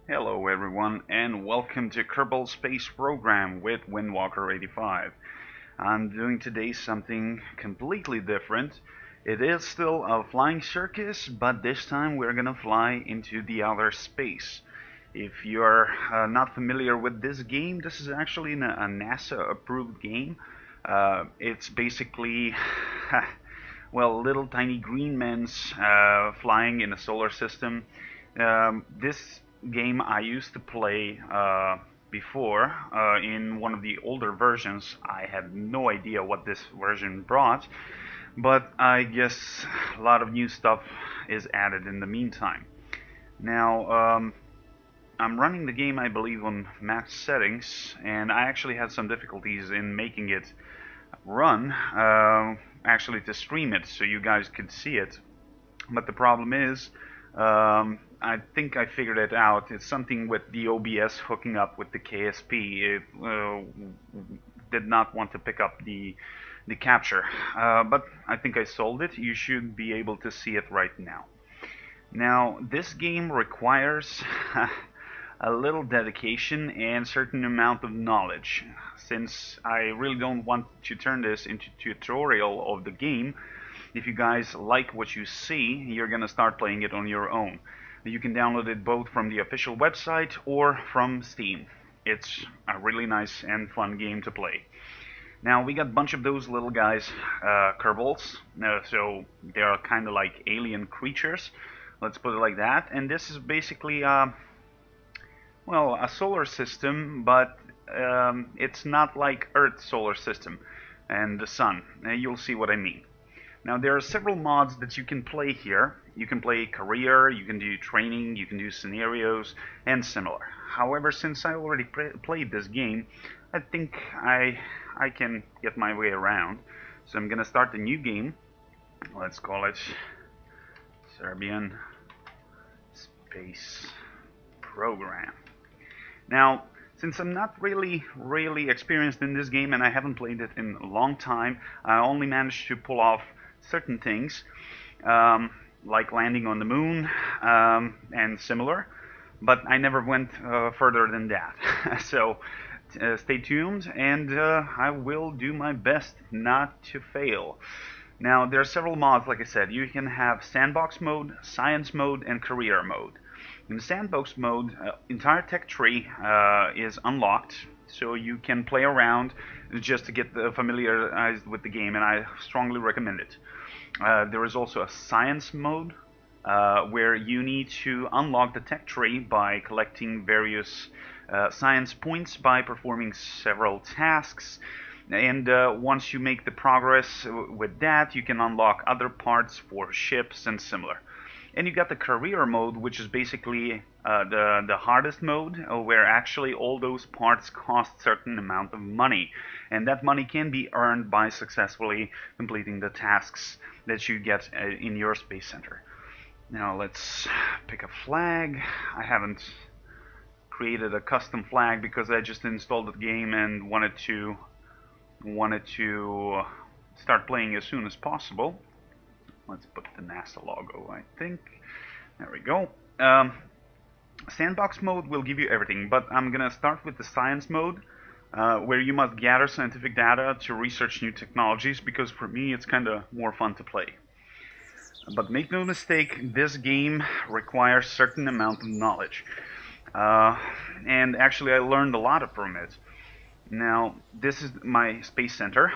Hello everyone and welcome to Kerbal Space Program with Windwalker 85. I'm doing today something completely different. It is still a flying circus, but this time we're gonna fly into the outer space. If you're not familiar with this game, this is actually a NASA approved game. It's basically well, little tiny green men's flying in a solar system. This game I used to play before in one of the older versions. I had no idea what this version brought, but I guess a lot of new stuff is added in the meantime. Now, I'm running the game, I believe, on max settings, and I actually had some difficulties in making it run, actually to stream it so you guys could see it. But the problem is, I think I figured it out. It's something with the OBS hooking up with the KSP. It did not want to pick up the capture, but I think I solved it. You should be able to see it right now. Now, this game requires a little dedication and certain amount of knowledge. Since I really don't want to turn this into a tutorial of the game, if you guys like what you see, you're gonna start playing it on your own. You can download it both from the official website or from Steam. It's a really nice and fun game to play. Now we got a bunch of those little guys, Kerbals, so they are kind of like alien creatures, let's put it like that. And this is basically, well, a solar system, but it's not like Earth's solar system and the sun. You'll see what I mean. Now there are several mods that you can play here. You can play career, you can do training, you can do scenarios, and similar. However, since I already played this game, I think I can get my way around. So I'm gonna start a new game. Let's call it Serbian Space Program. Now, since I'm not really experienced in this game and I haven't played it in a long time, I only managed to pull off certain things, like landing on the moon and similar, but I never went further than that. So stay tuned, and I will do my best not to fail. Now, there are several mods, like I said. You can have sandbox mode, science mode, and career mode. In the sandbox mode, entire tech tree is unlocked, so you can play around just to get familiarized with the game, and I strongly recommend it. There is also a science mode where you need to unlock the tech tree by collecting various science points by performing several tasks. And once you make the progress with that, you can unlock other parts for ships and similar. And you got the career mode, which is basically the hardest mode, where actually all those parts cost certain amount of money, and that money can be earned by successfully completing the tasks that you get in your space center. Now let's pick a flag. I haven't created a custom flag because I just installed the game and wanted to start playing as soon as possible. Let's put the NASA logo, I think. There we go. Sandbox mode will give you everything, but I'm gonna start with the science mode, where you must gather scientific data to research new technologies, because for me it's kinda more fun to play. But make no mistake, this game requires certain amount of knowledge. And actually I learned a lot from it. Now, this is my space center.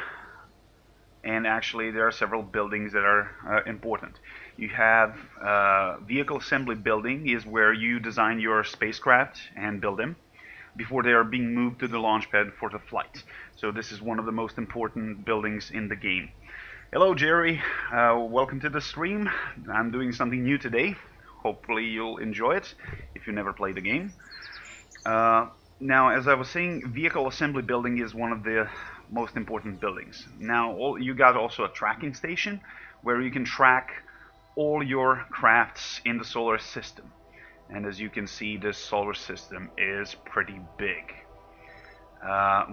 And actually there are several buildings that are important. You have vehicle assembly building, is where you design your spacecraft and build them before they are being moved to the launch pad for the flight. So this is one of the most important buildings in the game. Hello Jerry, welcome to the stream. I'm doing something new today. Hopefully you'll enjoy it if you never played the game. Now, as I was saying, vehicle assembly building is one of the most important buildings. Now, you got also a tracking station where you can track all your crafts in the solar system. And as you can see, this solar system is pretty big.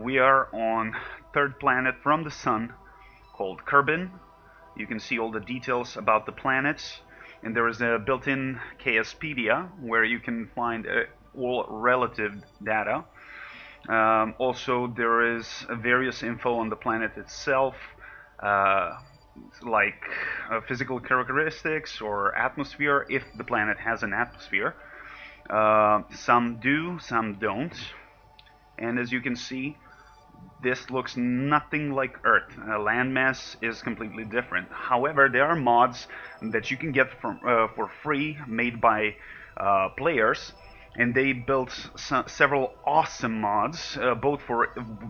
We are on third planet from the sun called Kerbin. You can see all the details about the planets, and there is a built-in KSpedia where you can find all relative data. Also, there is various info on the planet itself, uh, like physical characteristics or atmosphere, if the planet has an atmosphere. Some do, some don't. And as you can see, this looks nothing like Earth. Landmass is completely different. However, there are mods that you can get for free, made by players, and they built several awesome mods, both for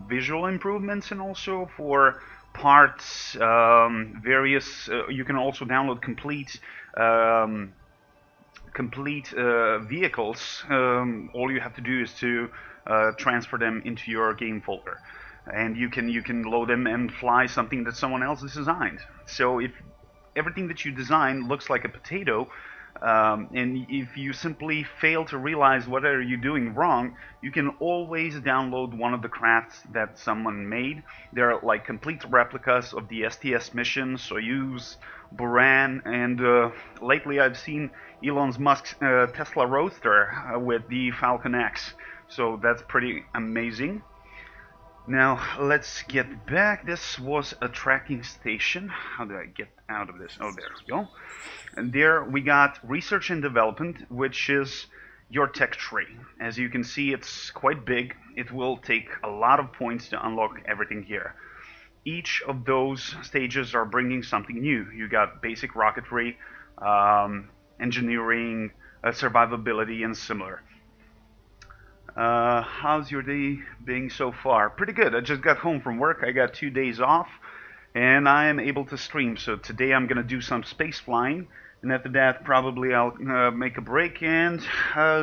visual improvements and also for parts. Various. You can also download complete vehicles. All you have to do is to transfer them into your game folder, and you can load them and fly something that someone else has designed. So if everything that you design looks like a potato, and if you simply fail to realize what are you doing wrong, you can always download one of the crafts that someone made. They're like complete replicas of the STS mission, Soyuz, Buran, and lately I've seen Elon Musk's Tesla Roadster with the Falcon X. So that's pretty amazing. Now let's get back. This was a tracking station. How do I get out of this? Oh, there we go. And there we got research and development, which is your tech tree. As you can see, it's quite big. It will take a lot of points to unlock everything here. Each of those stages are bringing something new. You got basic rocketry, engineering, survivability, and similar. How's your day being so far? Pretty good. I just got home from work. I got 2 days off, and I am able to stream. So today I'm gonna do some space flying, and after that probably I'll make a break and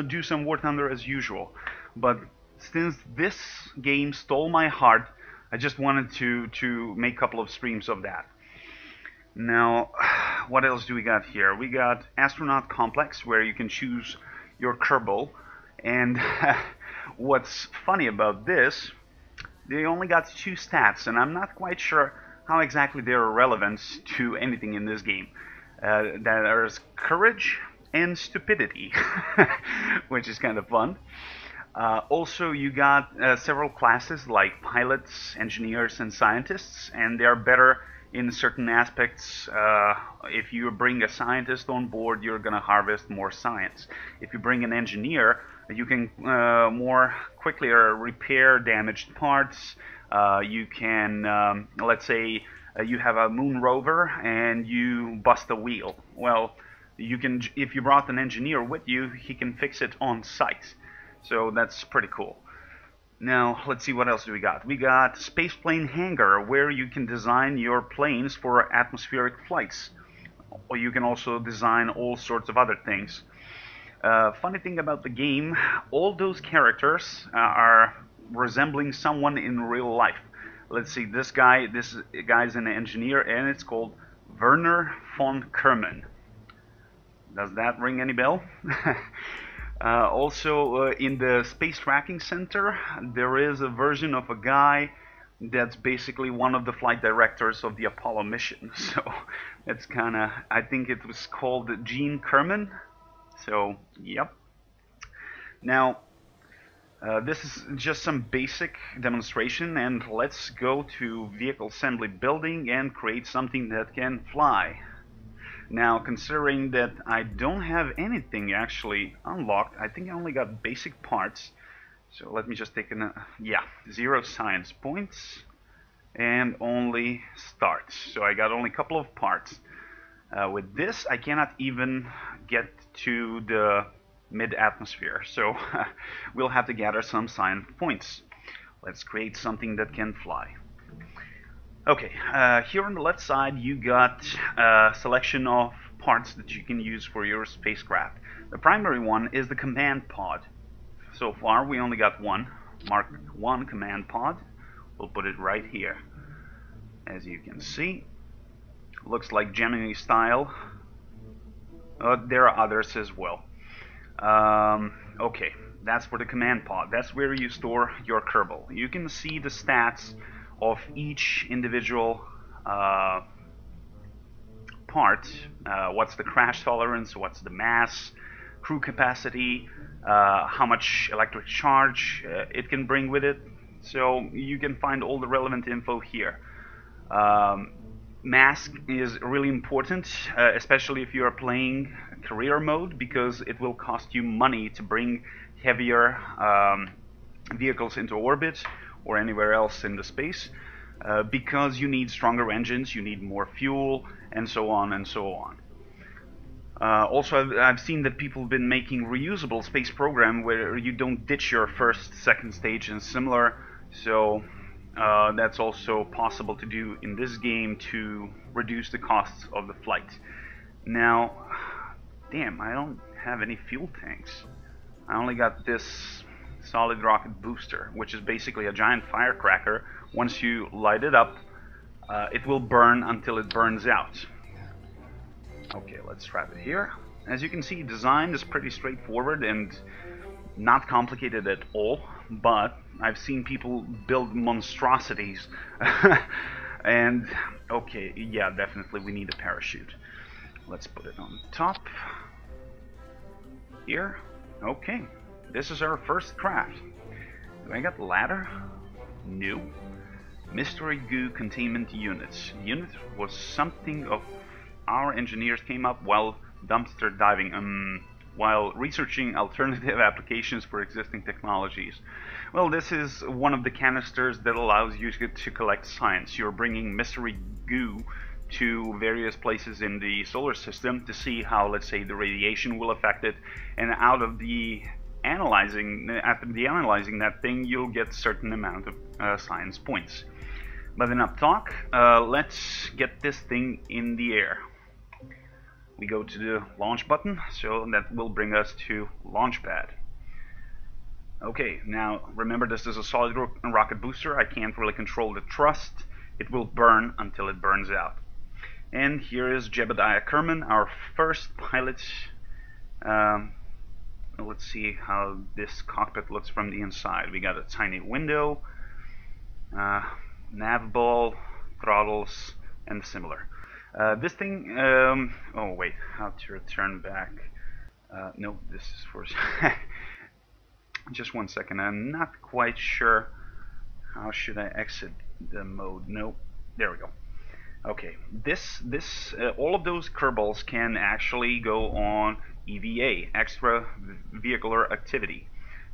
do some War Thunder as usual. But since this game stole my heart, I just wanted to make a couple of streams of that. Now, what else do we got here? We got Astronaut Complex, where you can choose your Kerbal. And what's funny about this, they only got 2 stats, and I'm not quite sure how exactly they're relevant to anything in this game. There's courage and stupidity, which is kind of fun. Also, you got several classes like pilots, engineers, and scientists, and they're better in certain aspects. If you bring a scientist on board, you're going to harvest more science. If you bring an engineer, you can more quickly repair damaged parts. You can, let's say, you have a moon rover and you bust a wheel. Well, you can, if you brought an engineer with you, he can fix it on site. So that's pretty cool. Now, let's see, what else do we got? We got Spaceplane Hangar, where you can design your planes for atmospheric flights. Or you can also design all sorts of other things. Funny thing about the game, all those characters are resembling someone in real life. Let's see, this guy's an engineer, and it's called Werner von Kerman. Does that ring any bell? Also, in the Space Tracking Center, there is a version of a guy that's basically one of the flight directors of the Apollo mission. So it's kind of, I think it was called Gene Kerman. So, yep. Now, this is just some basic demonstration, and let's go to vehicle assembly building and create something that can fly. Now, considering that I don't have anything actually unlocked, I think I only got basic parts. So let me just take yeah, 0 science points and only starts. So I got only a couple of parts. With this, I cannot even get to the mid-atmosphere, so we'll have to gather some science points. Let's create something that can fly. Okay, here on the left side you got a selection of parts that you can use for your spacecraft. The primary one is the command pod. So far we only got one, Mark 1 command pod. We'll put it right here. As you can see, looks like Jommi style. There are others as well. Okay, that's for the command pod. That's where you store your Kerbal. You can see the stats of each individual part. What's the crash tolerance, what's the mass, crew capacity, how much electric charge it can bring with it. So you can find all the relevant info here. Mask is really important, especially if you are playing career mode, because it will cost you money to bring heavier vehicles into orbit or anywhere else in the space, because you need stronger engines, you need more fuel, and so on and so on. Also, I've seen that people have been making reusable space program where you don't ditch your first, second stage and similar, so that's also possible to do in this game to reduce the costs of the flight. Now, damn, I don't have any fuel tanks. I only got this solid rocket booster, which is basically a giant firecracker. Once you light it up, it will burn until it burns out. Okay, let's strap it here. As you can see, design is pretty straightforward and not complicated at all, but I've seen people build monstrosities. And okay, yeah, definitely we need a parachute. Let's put it on top here. Okay, this is our first craft. Do I got the ladder? No. Mystery goo containment units. Unit was something of our engineers came up while dumpster diving, while researching alternative applications for existing technologies. Well, this is one of the canisters that allows you to collect science. You're bringing mystery goo to various places in the solar system to see how, let's say, the radiation will affect it, and out of the analyzing, after the analyzing that thing, you'll get a certain amount of science points. But enough talk, let's get this thing in the air. We go to the launch button, so that will bring us to launch pad. Okay, now remember this is a solid rocket booster. I can't really control the thrust. It will burn until it burns out. And here is Jebediah Kerman, our first pilot. Let's see how this cockpit looks from the inside. We got a tiny window, nav ball, throttles, and similar. This thing, oh wait, how to return back? No, this is for just one second. I'm not quite sure how should I exit the mode. No, there we go. Okay, all of those Kerbals can actually go on EVA, extra vehicular activity.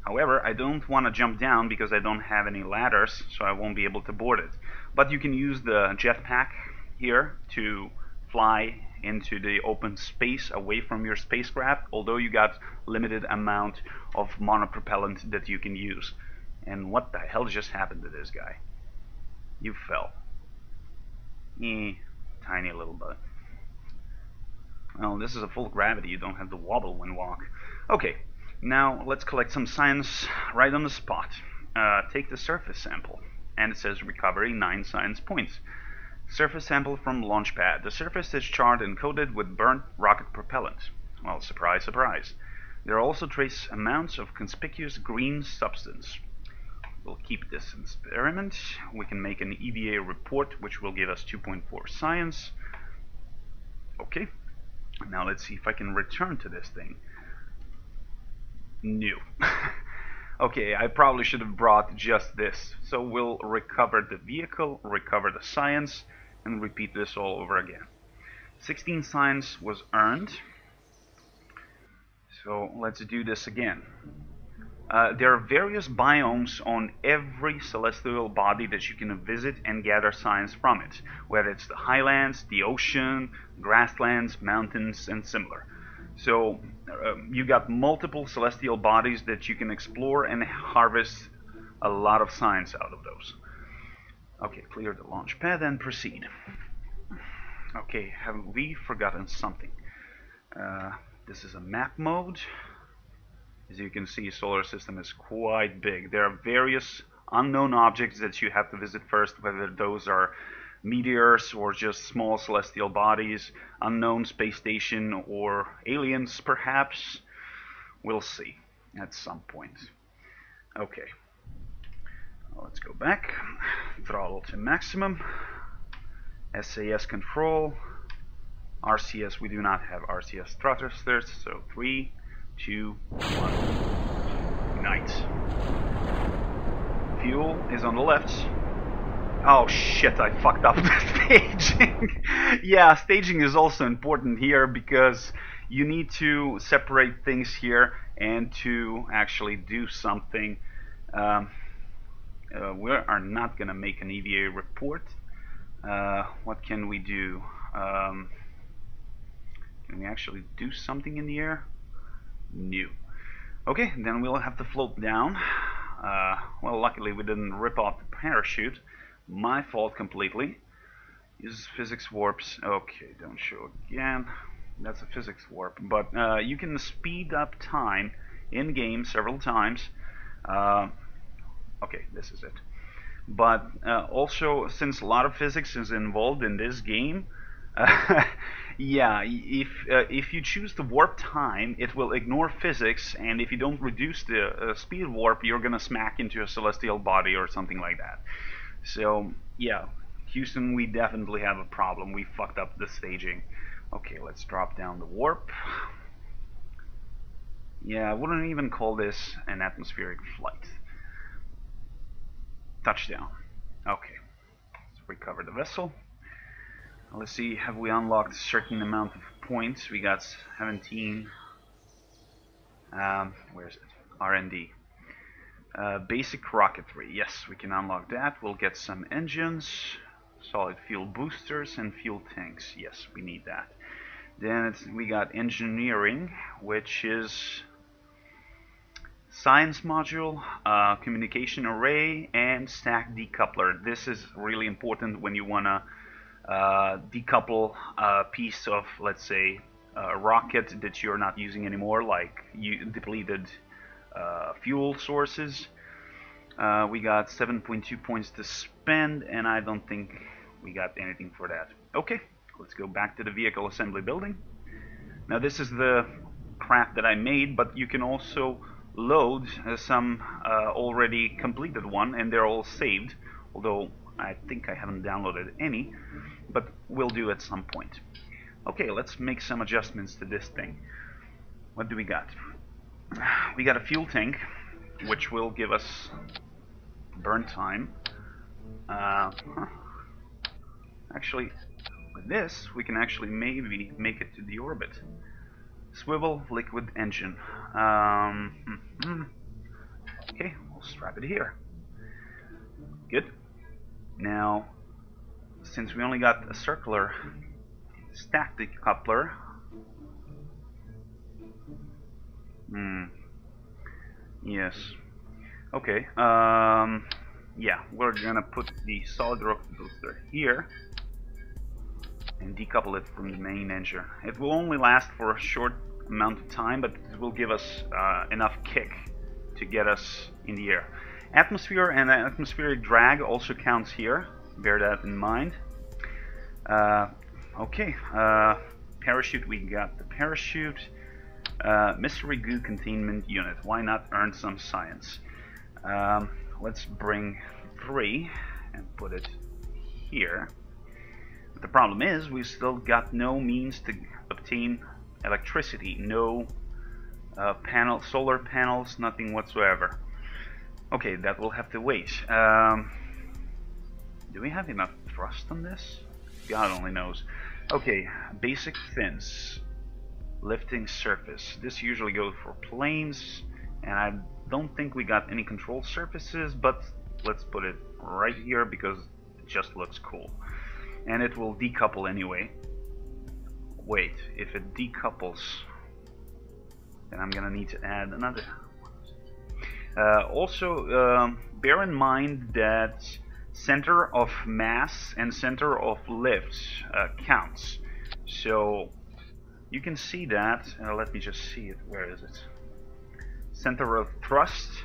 However, I don't want to jump down because I don't have any ladders, so I won't be able to board it. But you can use the jetpack here to fly into the open space away from your spacecraft, although you got limited amount of monopropellant that you can use. And what the hell just happened to this guy? You fell. Tiny little bit. Well, this is a full gravity, you don't have to wobble when walk. Okay, now let's collect some science right on the spot. Take the surface sample, and it says recovery 9 science points. Surface sample from launch pad. The surface is charred and coated with burnt rocket propellant. Well, surprise, surprise. There are also trace amounts of conspicuous green substance. We'll keep this experiment. We can make an EVA report, which will give us 2.4 science. Okay. Now let's see if I can return to this thing. No. Okay, I probably should have brought just this. So we'll recover the vehicle, recover the science, and repeat this all over again. 16 science was earned. So let's do this again. There are various biomes on every celestial body that you can visit and gather science from it, whether it's the highlands, the ocean, grasslands, mountains, and similar. So you got multiple celestial bodies that you can explore and harvest a lot of science out of those. Okay, clear the launch pad and proceed. Okay, have we forgotten something? This is a map mode. As you can see, solar system is quite big. There are various unknown objects that you have to visit first, whether those are meteors or just small celestial bodies, unknown space station, or aliens perhaps. We'll see at some point. Okay, let's go back. Throttle to maximum. SAS control. RCS, we do not have RCS thrusters, so 3, 2, 1. Ignite. Fuel is on the left. Oh shit, I fucked up the staging. Yeah, staging is also important here because you need to separate things here and to actually do something. We are not going to make an EVA report. What can we do? Can we actually do something in the air? No. Okay, then we'll have to float down. Well, luckily we didn't rip off the parachute. My fault completely. Use physics warps. Okay, don't show again. That's a physics warp. But you can speed up time in game several times. Okay, this is it. But also, since a lot of physics is involved in this game, yeah, if you choose the warp time, it will ignore physics, and if you don't reduce the speed warp, you're gonna smack into a celestial body or something like that. So yeah, Houston, we definitely have a problem. We fucked up the staging. Okay, let's drop down the warp. Yeah, I wouldn't even call this an atmospheric flight. Touchdown. Okay, let's recover the vessel. Let's see, have we unlocked a certain amount of points? We got 17. Where is it? R&D. Basic rocketry. Yes, we can unlock that. We'll get some engines, solid fuel boosters, and fuel tanks. Yes, we need that. Then we got engineering, which is science module, communication array, and stack decoupler. This is really important when you wanna decouple a piece of, let's say, a rocket that you're not using anymore, like you depleted fuel sources. We got 7.2 points to spend, and I don't think we got anything for that. Okay, let's go back to the vehicle assembly building. Now this is the craft that I made, but you can also load some already completed one, and they're all saved, although I think I haven't downloaded any, but we'll do at some point. Okay, let's make some adjustments to this thing. What do we got? We got a fuel tank, which will give us burn time. Actually, with this, we can actually maybe make it to the orbit. Swivel liquid engine. Okay, we'll strap it here. Good. Now, since we only got a circular stack decoupler, yes. Okay. Yeah, we're gonna put the solid rocket booster here and decouple it from the main engine. It will only last for a short amount of time, but it will give us enough kick to get us in the air. Atmosphere and atmospheric drag also counts here. Bear that in mind. Okay. Parachute, we got the parachute. Mystery goo containment unit. Why not earn some science? Let's bring 3 and put it here. But the problem is we've still got no means to obtain electricity. No solar panels, nothing whatsoever. Okay, that will have to wait. Do we have enough thrust on this? God only knows. Okay, basic fins. Lifting surface. This usually goes for planes, and I don't think we got any control surfaces, but let's put it right here because it just looks cool. And it will decouple anyway. Wait, if it decouples, then I'm gonna need to add another. Also, bear in mind that center of mass and center of lift counts. So you can see that. Let me just see it. Where is it? Center of thrust,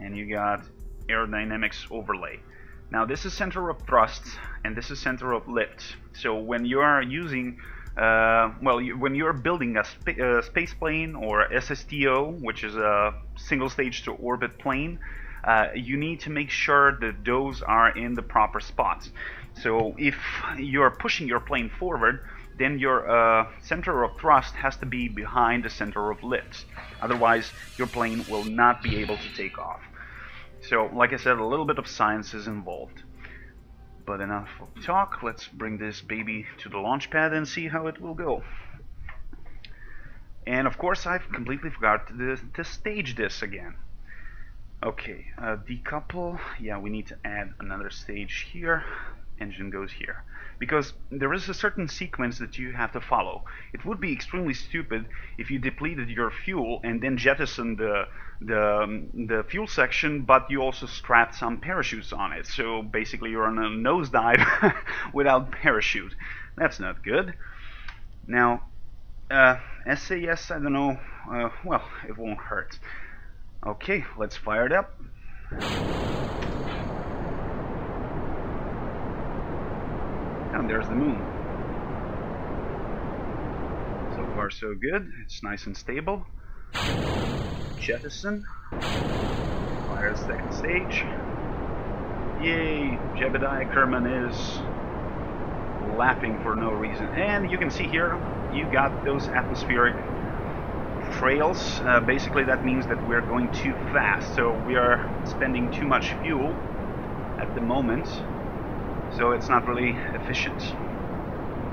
and you got aerodynamics overlay. Now this is center of thrust, and this is center of lift. So when you are using, when you're building a space plane or SSTO, which is a single stage to orbit plane, you need to make sure that those are in the proper spots. So if you're pushing your plane forward, then your center of thrust has to be behind the center of lift. Otherwise, your plane will not be able to take off. So, like I said, a little bit of science is involved. But enough of talk, let's bring this baby to the launch pad and see how it will go. And of course, I've completely forgot to stage this again. Okay, decouple. Yeah, we need to add another stage here. Engine goes here. Because there is a certain sequence that you have to follow. It would be extremely stupid if you depleted your fuel and then jettisoned the fuel section, but you also strapped some parachutes on it. So basically you're on a nosedive without parachute. That's not good. Now, SAS, I don't know. Well, it won't hurt. Okay, let's fire it up. And there's the moon. So far so good. It's nice and stable. Jettison. Fire the second stage. Yay! Jebediah Kerman is laughing for no reason. And you can see here, you got those atmospheric trails. Basically that means that we're going too fast. So we are spending too much fuel at the moment. So it's not really efficient.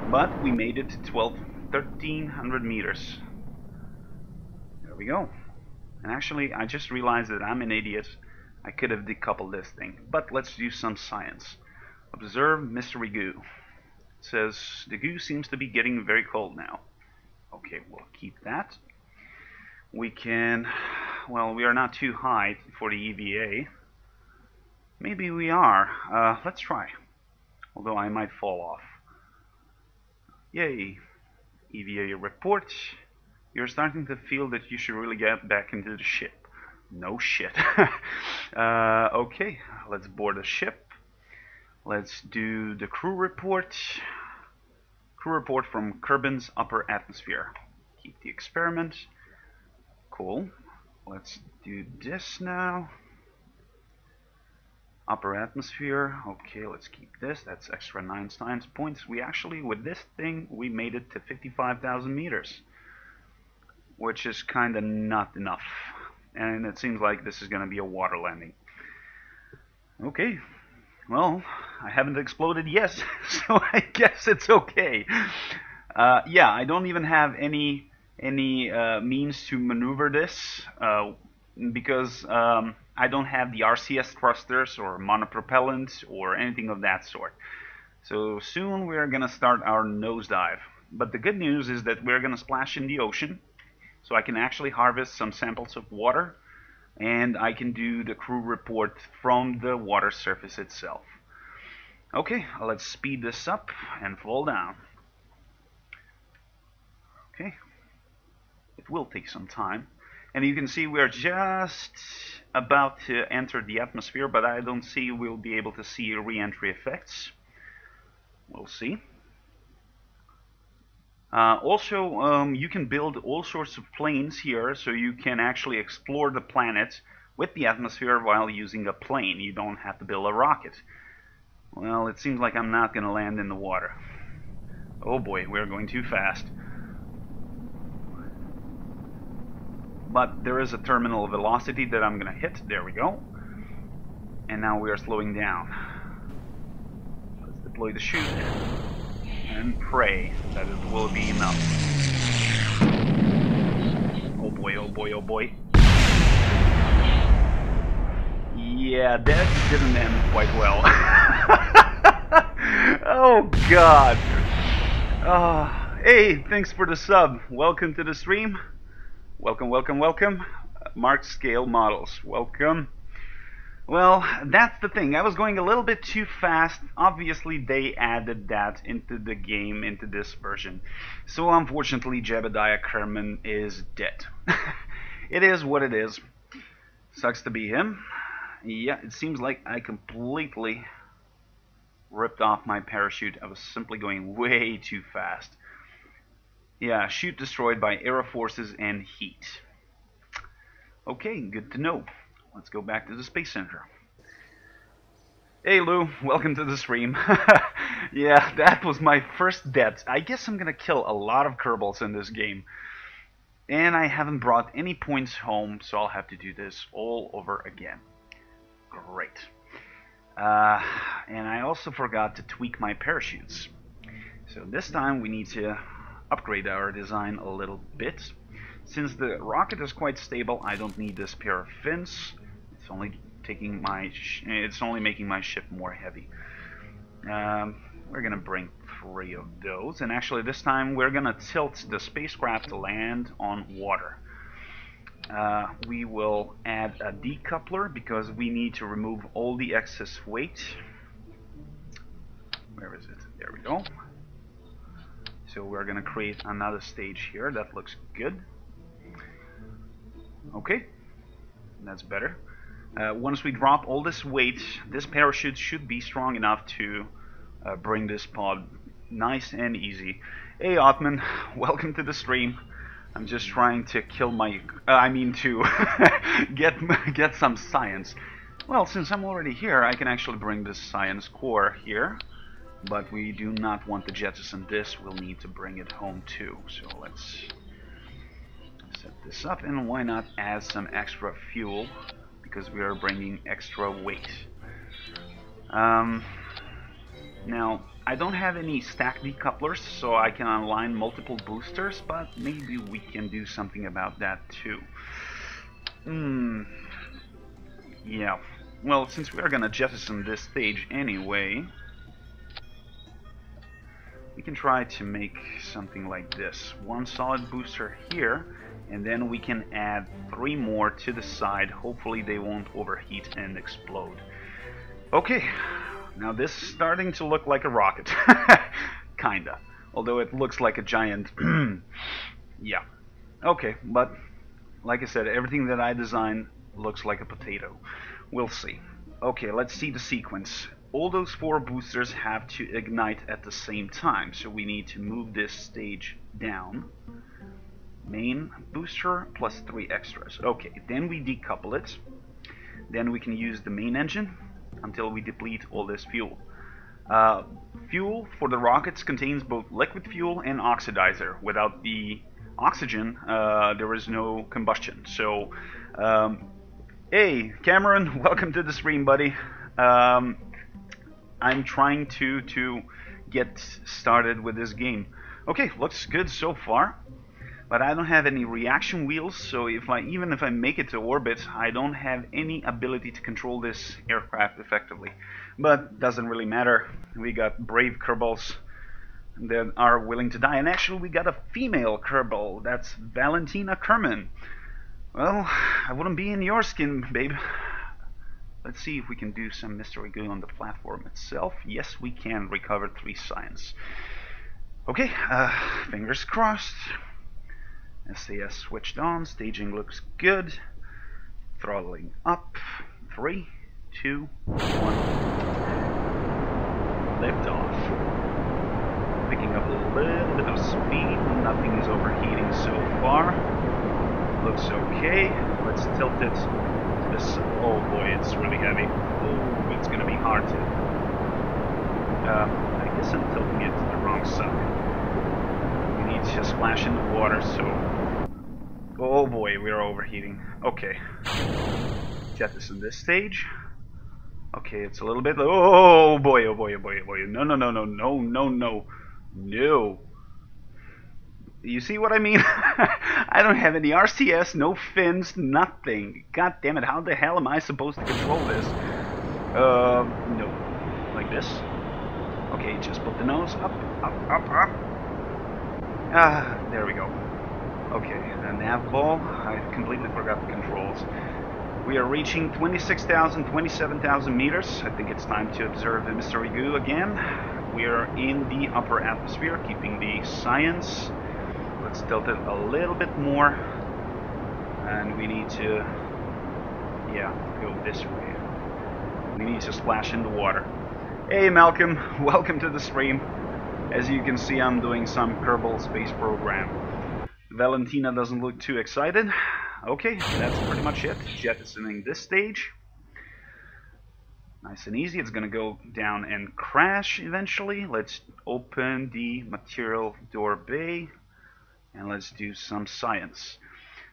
But we made it to 1,300 meters. There we go. And actually, I just realized that I'm an idiot. I could have decoupled this thing. But let's do some science. Observe mystery goo. It says, the goo seems to be getting very cold now. Okay, we'll keep that. We can... Well, we are not too high for the EVA. Maybe we are. Let's try. Although I might fall off. Yay! EVA report. You're starting to feel that you should really get back into the ship. No shit. Okay, let's board the ship. Let's do the crew report. Crew report from Kerbin's upper atmosphere. Keep the experiment. Cool. Let's do this now. Upper atmosphere. Okay, let's keep this. That's extra 9 science points. We actually, with this thing, we made it to 55,000 meters. Which is kind of not enough. And it seems like this is going to be a water landing. Okay. Well, I haven't exploded yet, so I guess it's okay. Yeah, I don't even have any means to maneuver this. Because I don't have the RCS thrusters or monopropellant or anything of that sort. So soon we're going to start our nosedive. But the good news is that we're going to splash in the ocean. So I can actually harvest some samples of water. And I can do the crew report from the water surface itself. Okay, let's speed this up and fall down. Okay. It will take some time. And you can see we're just about to enter the atmosphere, but I don't see we'll be able to see re-entry effects. We'll see. Also, you can build all sorts of planes here, so you can actually explore the planet with the atmosphere while using a plane. You don't have to build a rocket. Well, it seems like I'm not going to land in the water. Oh boy, we're going too fast. But there is a terminal velocity that I'm going to hit. There we go. And now we are slowing down. Let's deploy the chute and pray that it will be enough. Oh boy, oh boy, oh boy. Yeah, that didn't end quite well. Oh god. Hey, thanks for the sub. Welcome to the stream. Welcome, welcome, welcome. Mark Scale Models, welcome. Well, that's the thing. I was going a little bit too fast. Obviously, they added that into the game, into this version. So, unfortunately, Jebediah Kerman is dead. It is what it is. Sucks to be him. Yeah, it seems like I completely ripped off my parachute. I was simply going way too fast. Yeah, chute destroyed by aero forces and heat. Okay, good to know. Let's go back to the Space Center. Hey Lou, welcome to the stream. Yeah, that was my first death. I guess I'm gonna kill a lot of Kerbals in this game. And I haven't brought any points home, so I'll have to do this all over again. Great. And I also forgot to tweak my parachutes. So this time we need to upgrade our design a little bit. Since the rocket is quite stable, I don't need this pair of fins. It's only making my ship more heavy. We're gonna bring 3 of those, and actually this time we're gonna tilt the spacecraft to land on water. We will add a decoupler because we need to remove all the excess weight. Where is it? There we go. So we're gonna create another stage here. That looks good. Okay, that's better. Once we drop all this weight, this parachute should be strong enough to bring this pod nice and easy. Hey Othman, welcome to the stream. I'm just trying to kill my... to get some science. Well, since I'm already here, I can actually bring this science core here. But we do not want to jettison this. We'll need to bring it home too. So let's set this up, and why not add some extra fuel? Because we are bringing extra weight. Now, I don't have any stack decouplers, so I can align multiple boosters, but maybe we can do something about that too. Yeah. Well, since we are gonna jettison this stage anyway, we can try to make something like this. 1 solid booster here, and then we can add 3 more to the side. Hopefully they won't overheat and explode. Okay, now this is starting to look like a rocket. Kinda. Although it looks like a giant... yeah. Okay, but like I said, everything that I designed looks like a potato. We'll see. Okay, let's see the sequence. All those 4 boosters have to ignite at the same time, so we need to move this stage down. Main booster plus 3 extras. Okay, then we decouple it. Then we can use the main engine until we deplete all this fuel. Fuel for the rockets contains both liquid fuel and oxidizer. Without the oxygen, there is no combustion. So, hey Cameron, welcome to the stream, buddy. I'm trying to get started with this game. Okay, looks good so far. But I don't have any reaction wheels, so even if I make it to orbit, I don't have any ability to control this aircraft effectively. But doesn't really matter. We got brave Kerbals that are willing to die, and actually we got a female Kerbal. That's Valentina Kerman. Well, I wouldn't be in your skin, babe. Let's see if we can do some mystery good on the platform itself. Yes, we can recover 3 science. Okay, fingers crossed. SAS switched on, staging looks good. Throttling up. 3, 2, 1. Lift off. Picking up a little bit of speed, nothing is overheating so far. Looks okay. Let's tilt it to this. Oh boy, it's really heavy. Oh, it's gonna be hard to. I guess I'm tilting it to the wrong side. We need to splash in the water, so. Oh boy, we are overheating. Okay. Jettison this stage. Okay, it's a little bit. Oh boy, oh boy, oh boy, oh boy. No, no, no, no, no, no, no. No. You see what I mean? I don't have any RCS, no fins, nothing. God damn it, how the hell am I supposed to control this? No. Like this. Okay, just put the nose up, up, up, up. Ah, there we go. Okay, the nav ball. I completely forgot the controls. We are reaching 26,000, 27,000 meters. I think it's time to observe the mystery goo again. We are in the upper atmosphere, keeping the science. Let's tilt it a little bit more. And we need to, go this way. We need to splash in the water. Hey Malcolm, welcome to the stream. As you can see, I'm doing some Kerbal space program. Valentina doesn't look too excited. Okay, that's pretty much it. Jettisoning this stage. Nice and easy. It's gonna go down and crash eventually. Let's open the material door bay and let's do some science.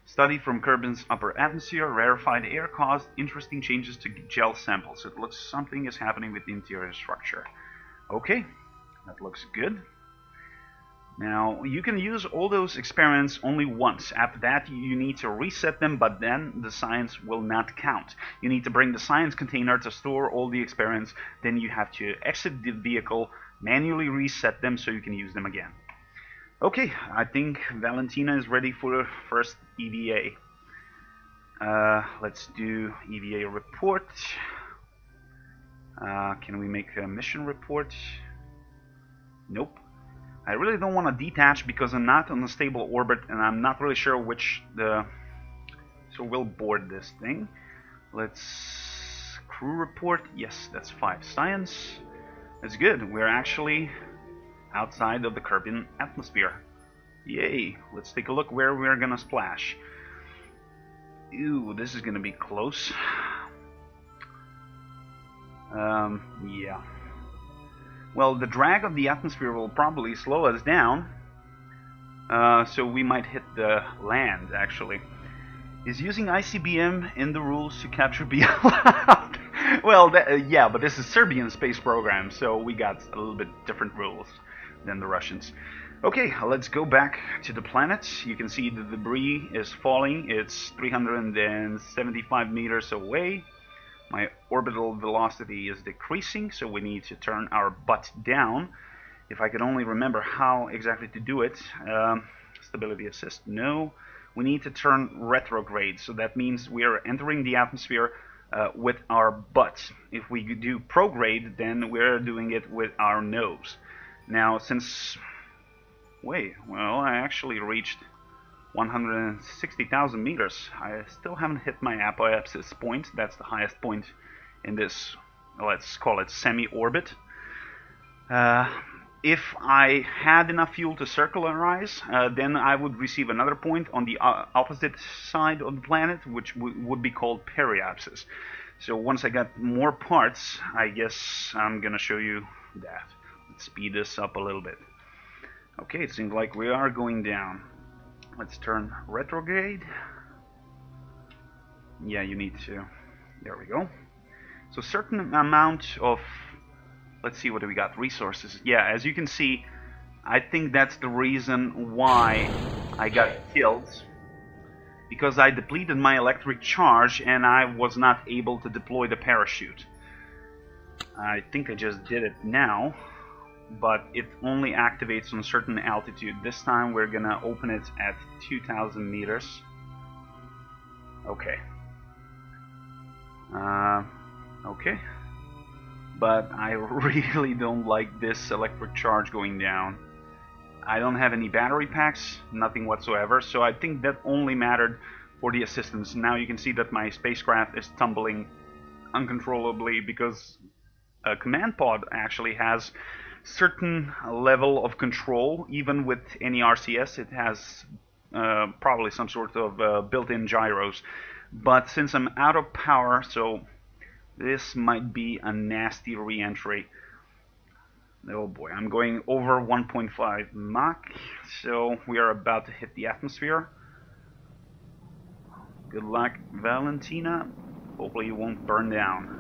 Study from Kerbin's upper atmosphere. Rarefied air caused interesting changes to gel samples. It looks something is happening with the interior structure. Okay, that looks good. Now, you can use all those experiments only once. After that, you need to reset them, but then the science will not count. You need to bring the science container to store all the experiments, then you have to exit the vehicle, manually reset them so you can use them again. Okay, I think Valentina is ready for the first EVA. Let's do EVA report. Can we make a mission report? Nope. I really don't want to detach because I'm not on a stable orbit and I'm not really sure which the... So we'll board this thing. Let's... Crew report. Yes, that's 5 science. That's good. We're actually outside of the Kerbin atmosphere. Yay. Let's take a look where we're gonna splash. Ooh, this is gonna be close. Yeah. Well, the drag of the atmosphere will probably slow us down, so we might hit the land, actually. Is using ICBM in the rules to capture be allowed? Well, yeah, but this is Serbian space program, so we got a little bit different rules than the Russians. Okay, let's go back to the planet. You can see the debris is falling. It's 375 meters away. My orbital velocity is decreasing, so we need to turn our butt down. If I could only remember how exactly to do it. Stability assist, no. We need to turn retrograde, so that means we are entering the atmosphere with our butt. If we do prograde, then we're doing it with our nose. Now, since... Wait, well, I actually reached 160,000 meters. I still haven't hit my apoapsis point. That's the highest point in this, let's call it semi-orbit. If I had enough fuel to circularize, then I would receive another point on the opposite side of the planet, which would be called periapsis. So once I got more parts, I guess I'm gonna show you that. Let's speed this up a little bit. Okay, it seems like we are going down. Let's turn retrograde. Yeah, you need to. There we go. So certain amount of, let's see, what do we got? Resources. Yeah, as you can see, I think that's the reason why I got killed. Because I depleted my electric charge and I was not able to deploy the parachute. I think I just did it now, but it only activates on a certain altitude. This time we're gonna open it at 2,000 meters. Okay. Okay. But I really don't like this electric charge going down. I don't have any battery packs, nothing whatsoever, so I think that only mattered for the assistance. Now you can see that my spacecraft is tumbling uncontrollably because a command pod actually has certain level of control. Even with any RCS, it has probably some sort of built-in gyros. But since I'm out of power, so this might be a nasty re-entry. Oh boy, I'm going over 1.5 Mach, so we are about to hit the atmosphere. Good luck, Valentina. Hopefully you won't burn down.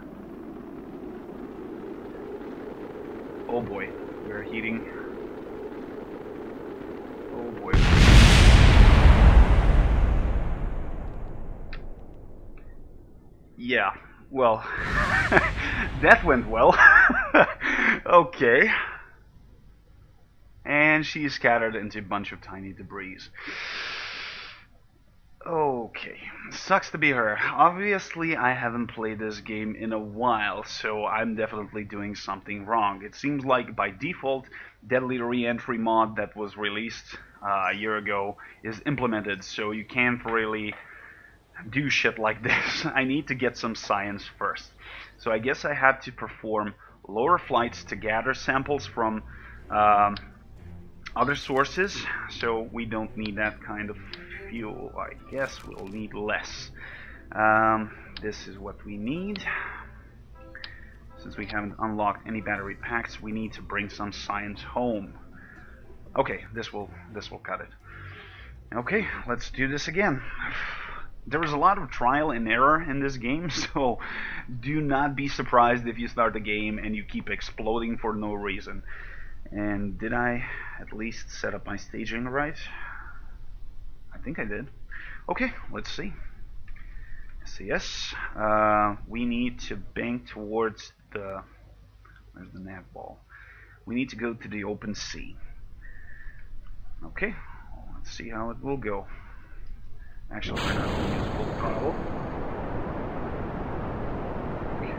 Oh boy, we're heating. Oh boy. Yeah, well, that went well. Okay. And she's scattered into a bunch of tiny debris. Okay, sucks to be her. Obviously, I haven't played this game in a while, so I'm definitely doing something wrong. It seems like by default, Deadly Re-Entry mod that was released a year ago is implemented, so you can't really do shit like this. I need to get some science first. So I guess I have to perform lower flights to gather samples from other sources, so we don't need that kind of fuel. I guess we'll need less. This is what we need. Since we haven't unlocked any battery packs, we need to bring some science home. Okay, this will cut it. Okay, let's do this again. There is a lot of trial and error in this game, so do not be surprised if you start the game and you keep exploding for no reason. And did I at least set up my staging right? I think I did. Okay, let's see. SAS. We need to bank towards the... Where's the nav ball? We need to go to the open sea. Okay, let's see how it will go. Actually, we're not going to use full throttle. Okay.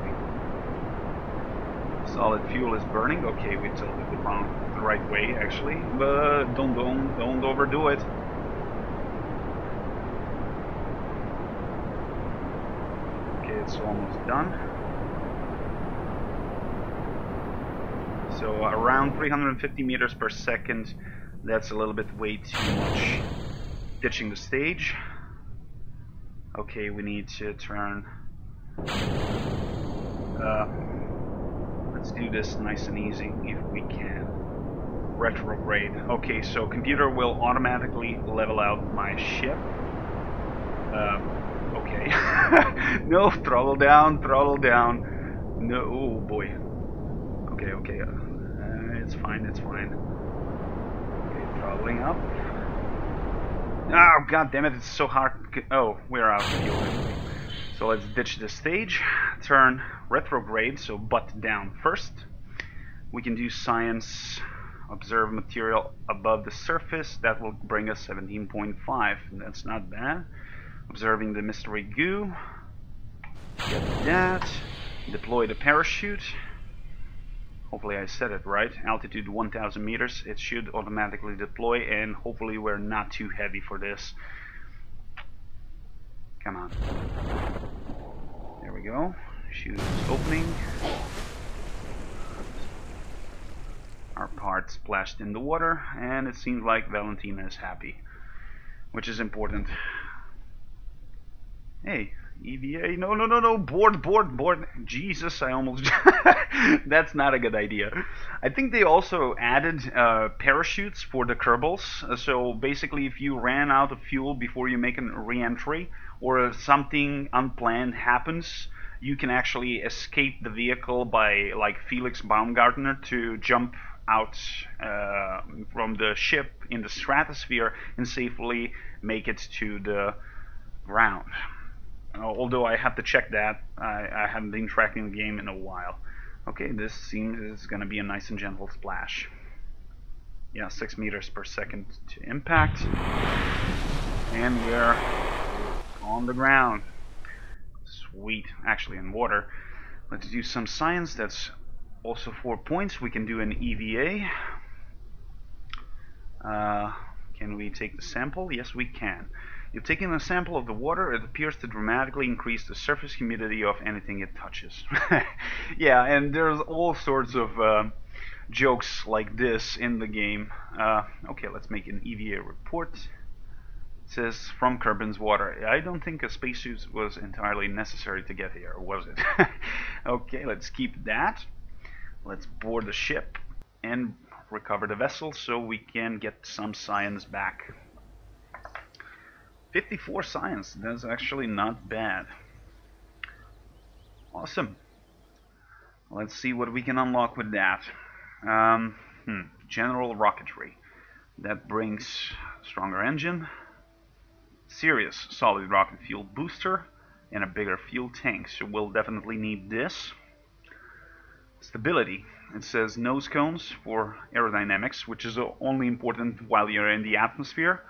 Solid fuel is burning. Okay, we tilted the right way actually, but don't overdo it. Okay, it's almost done. So around 350 meters per second. That's a little bit way too much. Ditching the stage. Okay, we need to turn. Let's do this nice and easy if we can. Retrograde. Okay, so computer will automatically level out my ship. Okay. No, throttle down, throttle down. No, oh boy. Okay, okay. It's fine, it's fine. Okay, throttling up. Oh, god damn it, it's so hard. Oh, we're out of fuel. So let's ditch the stage. Turn retrograde, so butt down first. We can do science. Observe material above the surface. That will bring us 17.5. That's not bad. Observing the mystery goo. Get that. Deploy the parachute. Hopefully I said it right. Altitude 1000 meters. It should automatically deploy, and hopefully we're not too heavy for this. Come on. There we go. Chute is opening. Our part splashed in the water, and it seems like Valentina is happy, which is important. Hey, EVA, no, board. Jesus, I almost... That's not a good idea. I think they also added parachutes for the Kerbals, so basically if you ran out of fuel before you make a re-entry, or something unplanned happens, you can actually escape the vehicle by, like Felix Baumgartner, to jump out from the ship in the stratosphere and safely make it to the ground. Although I have to check that. I haven't been tracking the game in a while. Okay, this seems is going to be a nice and gentle splash. Yeah, 6 meters per second to impact. And we're on the ground. Sweet. Actually in water. Let's do some science. That's also 4 points. We can do an EVA. Can we take the sample? Yes, we can. If taking a sample of the water, it appears to dramatically increase the surface humidity of anything it touches. Yeah, and there's all sorts of jokes like this in the game. Okay, let's make an EVA report. It says, from Kerbin's water. I don't think a spacesuit was entirely necessary to get here, was it? Okay, let's keep that. Let's board the ship and recover the vessel so we can get some science back. 54 science, that's actually not bad. Awesome. Let's see what we can unlock with that. General rocketry. That brings stronger engine, serious solid rocket fuel booster, and a bigger fuel tank. So we'll definitely need this. Stability. It says nose cones for aerodynamics, which is only important while you're in the atmosphere.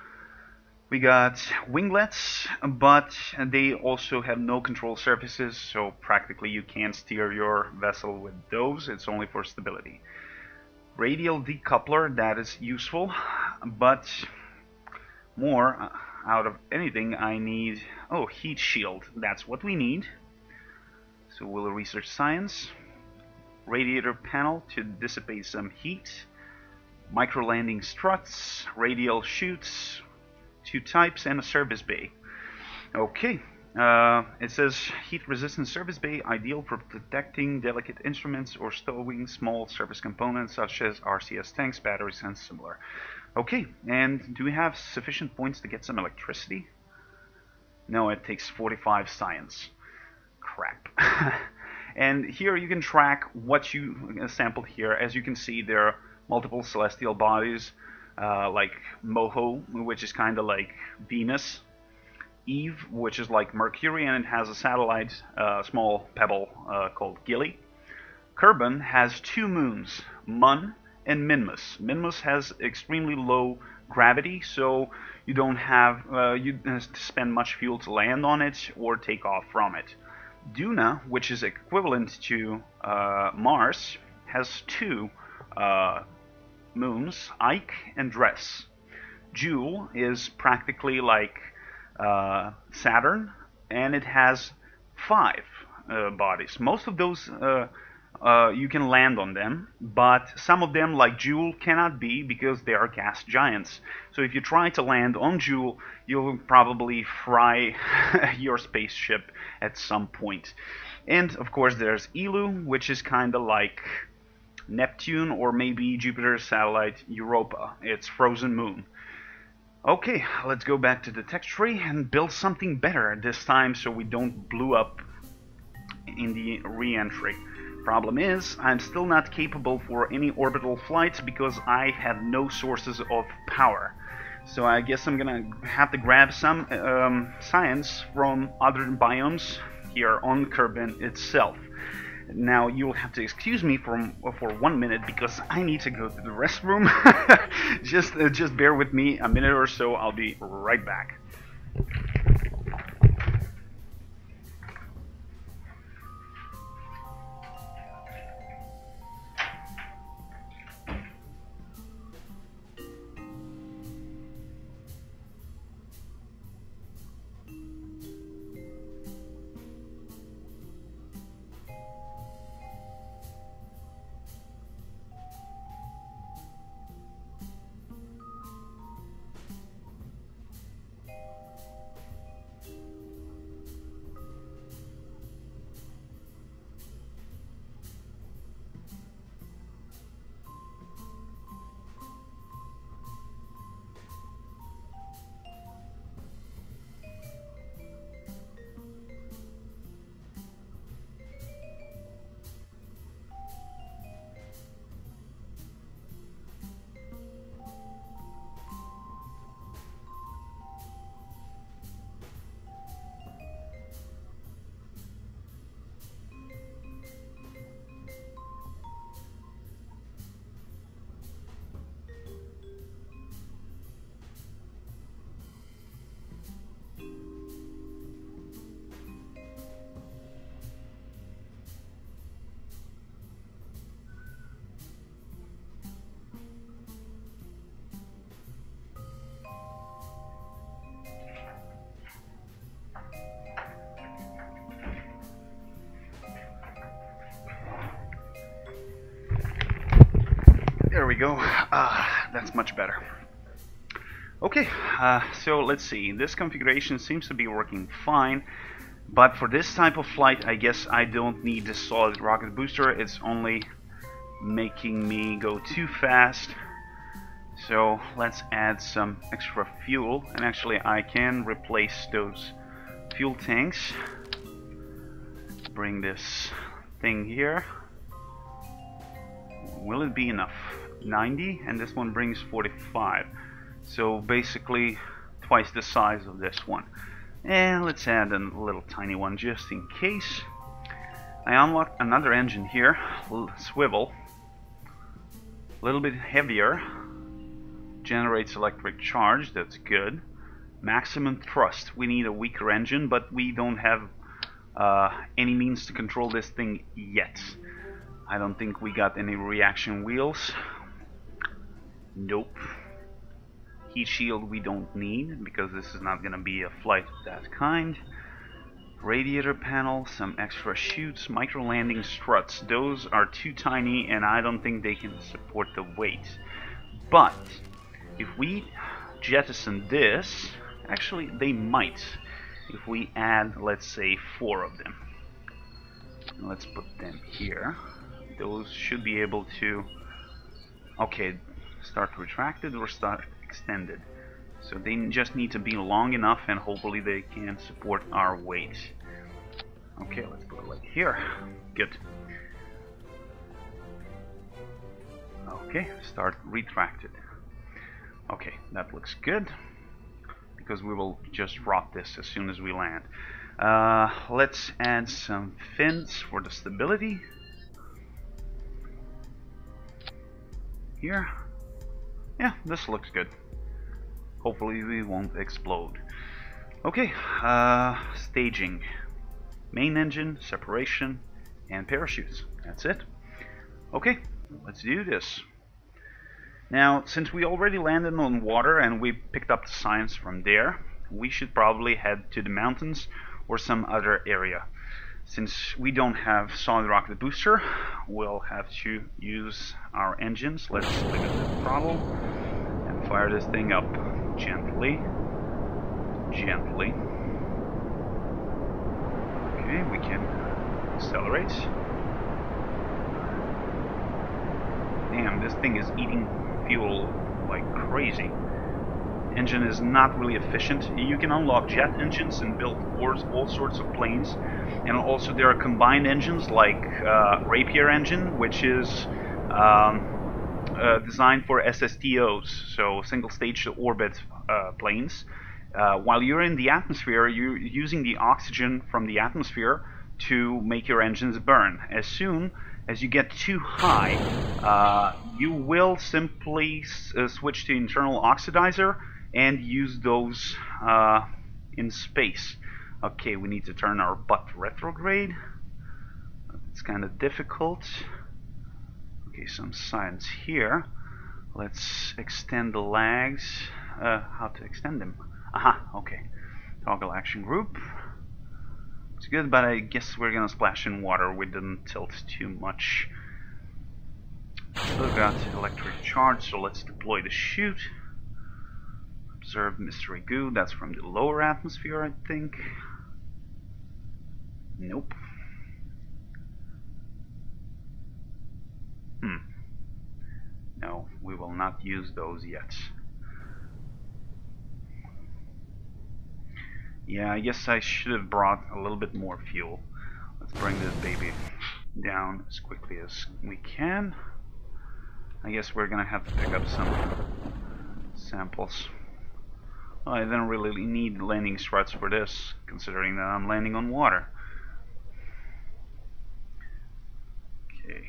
We got winglets, but they also have no control surfaces, so practically you can't steer your vessel with those. It's only for stability. Radial decoupler, that is useful, but more out of anything I need... Oh, heat shield, that's what we need. So we'll research science. Radiator panel to dissipate some heat. Micro landing struts, radial chutes, 2 types, and a service bay. Okay, It says heat-resistant service bay, ideal for protecting delicate instruments or stowing small service components such as RCS tanks, batteries, and similar. Okay, and do we have sufficient points to get some electricity? No, it takes 45 science. Crap. And here you can track what you sampled here. As you can see, there are multiple celestial bodies, like Moho, which is kind of like Venus, Eve, which is like Mercury, and it has a satellite, small pebble called Gilly. Kerbin has two moons, Mun and Minmus. Minmus has extremely low gravity, so you don't have you spend much fuel to land on it or take off from it. Duna, which is equivalent to Mars, has two moons, Ike and Dress. Jewel is practically like Saturn, and it has 5 bodies. Most of those you can land on them, but some of them, like Jewel, cannot be because they are gas giants. So if you try to land on Jewel, you'll probably fry your spaceship at some point. And of course there's Ilu, which is kind of like Neptune or maybe Jupiter's satellite Europa. It's frozen moon. Okay, let's go back to the text tree and build something better this time so we don't blow up in the re-entry. Problem is, I'm still not capable for any orbital flights because I have no sources of power. So I guess I'm gonna have to grab some science from other biomes here on Kerbin itself. Now you'll have to excuse me for 1 minute because I need to go to the restroom. just bear with me a minute or so. I'll be right back. There we go. That's much better. Okay, so let's see. This configuration seems to be working fine, but for this type of flight, I guess I don't need the solid rocket booster. It's only making me go too fast. So let's add some extra fuel, and actually I can replace those fuel tanks. Bring this thing here. Will it be enough? 90, and this one brings 45. So basically twice the size of this one. And let's add a little tiny one just in case. I unlocked another engine here, swivel. A little bit heavier. Generates electric charge, that's good. Maximum thrust. We need a weaker engine, but we don't have any means to control this thing yet. I don't think we got any reaction wheels. Nope. Heat shield we don't need because this is not gonna be a flight of that kind. Radiator panel, some extra chutes, micro landing struts. Those are too tiny and I don't think they can support the weight. But if we jettison this, actually they might. if we add, let's say, 4 of them. Let's put them here. Those should be able to... Okay, start retracted or start extended. So they just need to be long enough, and hopefully they can support our weight. Okay, let's put it like here. Good. Okay, start retracted. Okay, that looks good, because we will just rot this as soon as we land. Let's add some fins for the stability. Here. Yeah, this looks good. Hopefully we won't explode. Okay, staging. Main engine, separation, and parachutes. That's it. Okay, let's do this. Now, since we already landed on water and we picked up the science from there, we should probably head to the mountains or some other area. Since we don't have solid rocket booster, we'll have to use our engines. Let's limit the throttle and fire this thing up gently. Gently. Okay, we can accelerate. Damn, this thing is eating fuel like crazy. Engine is not really efficient. You can unlock jet engines and build all sorts of planes, and also there are combined engines like Rapier engine, which is designed for SSTOs, so single stage to orbit planes. While you're in the atmosphere, you're using the oxygen from the atmosphere to make your engines burn. As soon as you get too high, you will simply switch to internal oxidizer and use those in space. Okay, we need to turn our butt retrograde. It's kind of difficult. Okay, some science here. Let's extend the legs. How to extend them? Aha, okay. Toggle action group. It's good, but I guess we're gonna splash in water. We didn't tilt too much. Still got electric charge, so let's deploy the chute. Observe mystery goo. That's from the lower atmosphere, I think. Nope. No, we will not use those yet. Yeah, I guess I should have brought a little bit more fuel. Let's bring this baby down as quickly as we can. I guess we're gonna have to pick up some samples. Well, I don't really need landing struts for this, considering that I'm landing on water. Okay.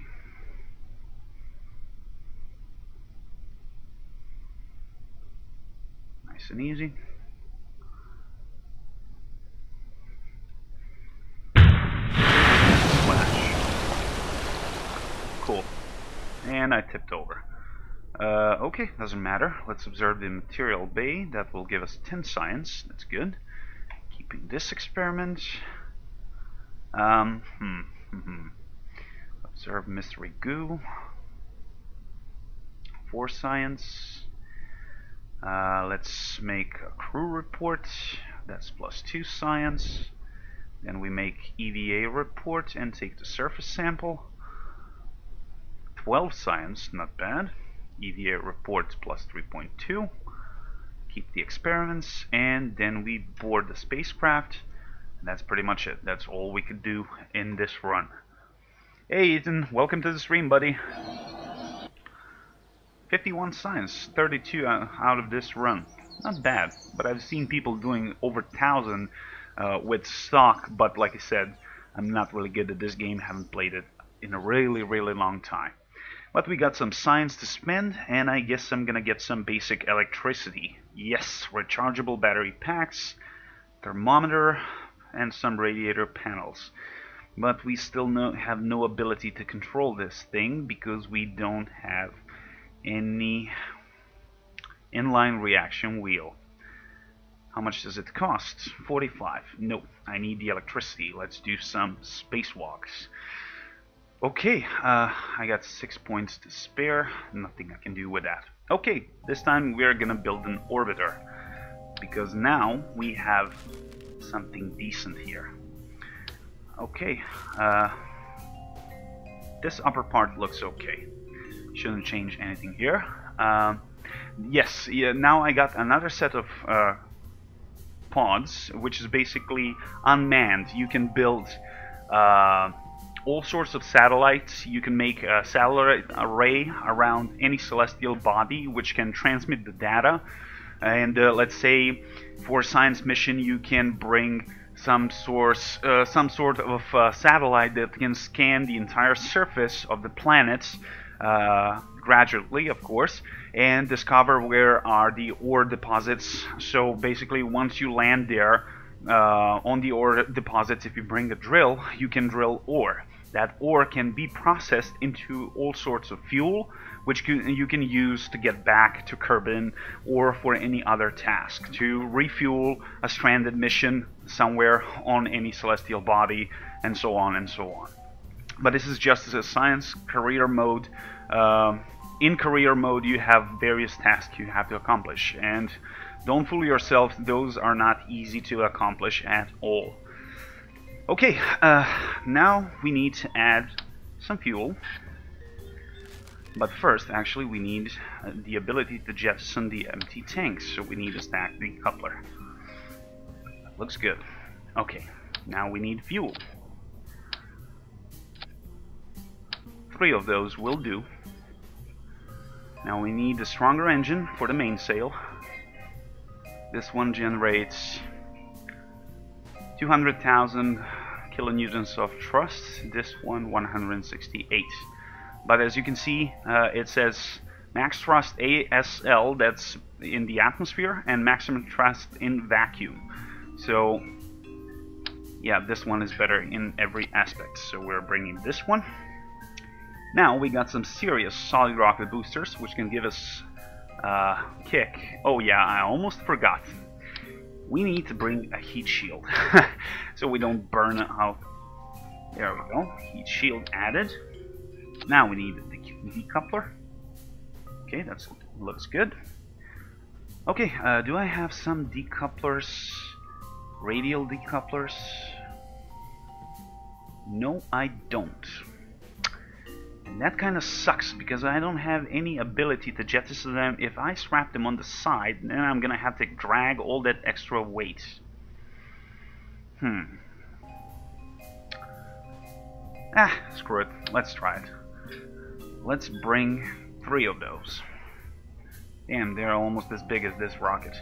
Nice and easy. Cool. And I tipped over. Okay, doesn't matter. Let's observe the material bay. That will give us 10 science. That's good. Keeping this experiment. Observe mystery goo. 4 science. Let's make a crew report. That's +2 science. Then we make EVA report and take the surface sample. 12 science, not bad. EVA report +3.2. Keep the experiments, and then we board the spacecraft. And that's pretty much it. That's all we could do in this run. Hey Ethan, welcome to the stream, buddy. 51 science, 32 out of this run. Not bad, but I've seen people doing over 1,000 with stock, but like I said, I'm not really good at this game, haven't played it in a really long time. But we got some science to spend, and I guess I'm gonna get some basic electricity. Yes, rechargeable battery packs, thermometer, and some radiator panels. But we still have no ability to control this thing because we don't have any inline reaction wheel. How much does it cost? 45. Nope, I need the electricity. Let's do some spacewalks. Okay, I got 6 points to spare. Nothing I can do with that. Okay, this time we're gonna build an orbiter, because now we have something decent here. Okay, this upper part looks okay. Shouldn't change anything here. Yes, yeah, now I got another set of pods, which is basically unmanned. You can build all sorts of satellites. You can make a satellite array around any celestial body which can transmit the data. And let's say for a science mission you can bring some sort of satellite that can scan the entire surface of the planets gradually, of course, and discover where are the ore deposits. So basically, once you land there on the ore deposits, if you bring a drill, you can drill ore. That ore can be processed into all sorts of fuel, which you can use to get back to Kerbin or for any other task, to refuel a stranded mission somewhere on any celestial body, and so on and so on. But this is just a science career mode. In career mode you have various tasks you have to accomplish, and don't fool yourself, those are not easy to accomplish at all. Okay, now we need to add some fuel. But first, actually, we need the ability to jettison the empty tanks, so we need a stack decoupler. Looks good. Okay, now we need fuel. 3 of those will do. Now we need a stronger engine for the mainsail. This one generates 200,000 kilonewtons of thrust. This one 168. But as you can see, it says max thrust ASL, that's in the atmosphere, and maximum thrust in vacuum. So yeah, this one is better in every aspect, so we're bringing this one. Now we got some serious solid rocket boosters, which can give us a kick. Oh yeah, I almost forgot. We need to bring a heat shield, so we don't burn out. There we go, heat shield added. Now we need the decoupler. Okay, that looks good. Okay, do I have some decouplers? Radial decouplers? No, I don't. And that kind of sucks, because I don't have any ability to jettison them. If I strap them on the side, then I'm gonna have to drag all that extra weight. Screw it. Let's try it. Let's bring 3 of those. Damn, they're almost as big as this rocket.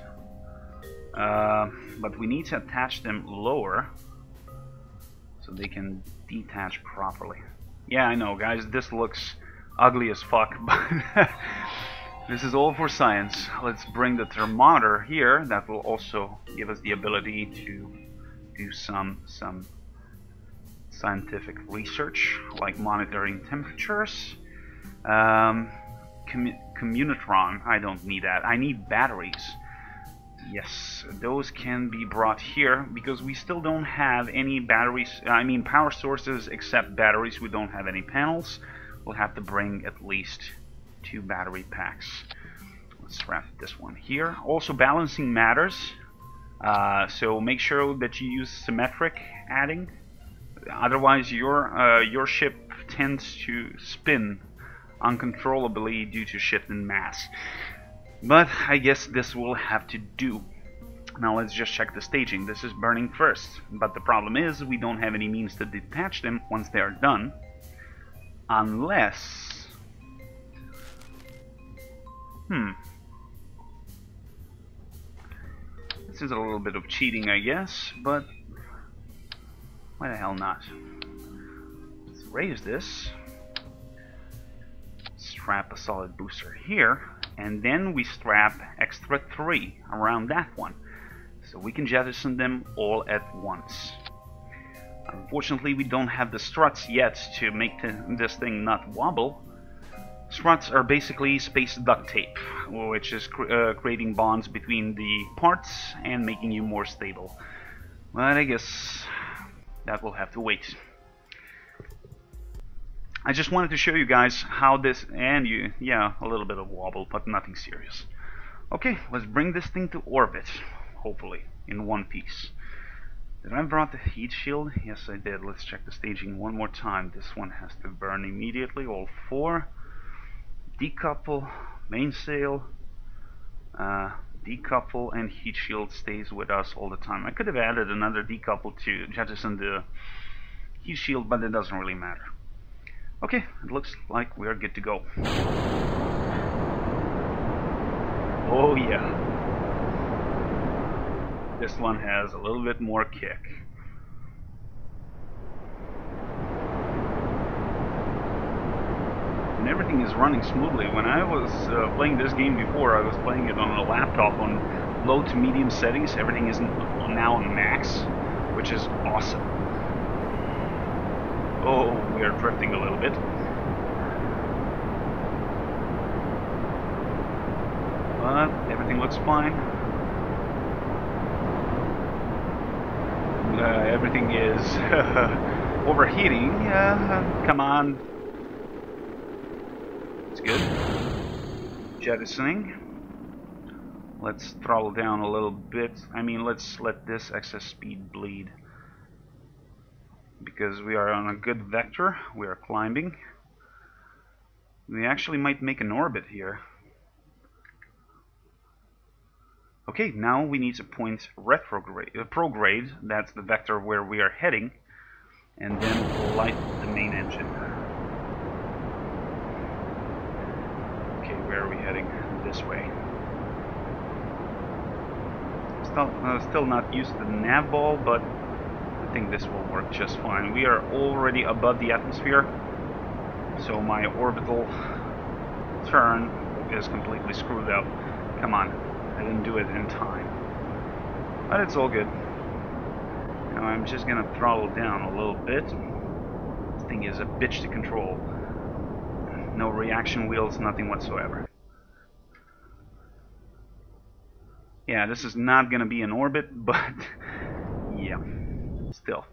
But we need to attach them lower so they can detach properly. Yeah, I know, guys, this looks ugly as fuck, but this is all for science. Let's bring the thermometer here. That will also give us the ability to do some scientific research, like monitoring temperatures. Communitron, I don't need that. I need batteries. Yes, those can be brought here, because we still don't have any batteries, I mean power sources except batteries. We don't have any panels. We'll have to bring at least 2 battery packs. Let's wrap this one here. Also, balancing matters, so make sure that you use symmetric adding. Otherwise your ship tends to spin uncontrollably due to shift in mass. But I guess this will have to do. Now let's just check the staging. This is burning first, but the problem is we don't have any means to detach them once they are done, unless this is a little bit of cheating, I guess, but why the hell not? Let's raise this, strap a solid booster here, and then we strap extra 3 around that one, so we can jettison them all at once. Unfortunately, we don't have the struts yet to make this thing not wobble. Struts are basically space duct tape, which is creating bonds between the parts and making you more stable. But I guess that will have to wait. I just wanted to show you guys how this, and yeah, a little bit of wobble, but nothing serious. Okay, let's bring this thing to orbit, hopefully, in one piece. Did I brought the heat shield? Yes, I did. Let's check the staging one more time. This one has to burn immediately. All four. Decouple, mainsail, decouple, and heat shield stays with us all the time. I could have added another decouple to jettison the heat shield, but it doesn't really matter. Okay, it looks like we're good to go. Oh yeah. This one has a little bit more kick. And everything is running smoothly. When I was playing this game before, I was playing it on a laptop on low to medium settings. Everything is now on max, which is awesome. Oh, we are drifting a little bit. But everything looks fine. Everything is overheating. Come on. It's good. Jettisoning. Let's throttle down a little bit. I mean, let's let this excess speed bleed. Because we are on a good vector. We are climbing. We actually might make an orbit here. Okay, now we need to point prograde, that's the vector where we are heading, and then light the main engine. Okay, where are we heading? This way. Still not used to the nav ball, but I think this will work just fine. We are already above the atmosphere, so my orbital turn is completely screwed up. Come on. I didn't do it in time. But it's all good. Now I'm just gonna throttle down a little bit. This thing is a bitch to control. No reaction wheels, nothing whatsoever. Yeah, this is not gonna be an orbit, but yeah, still.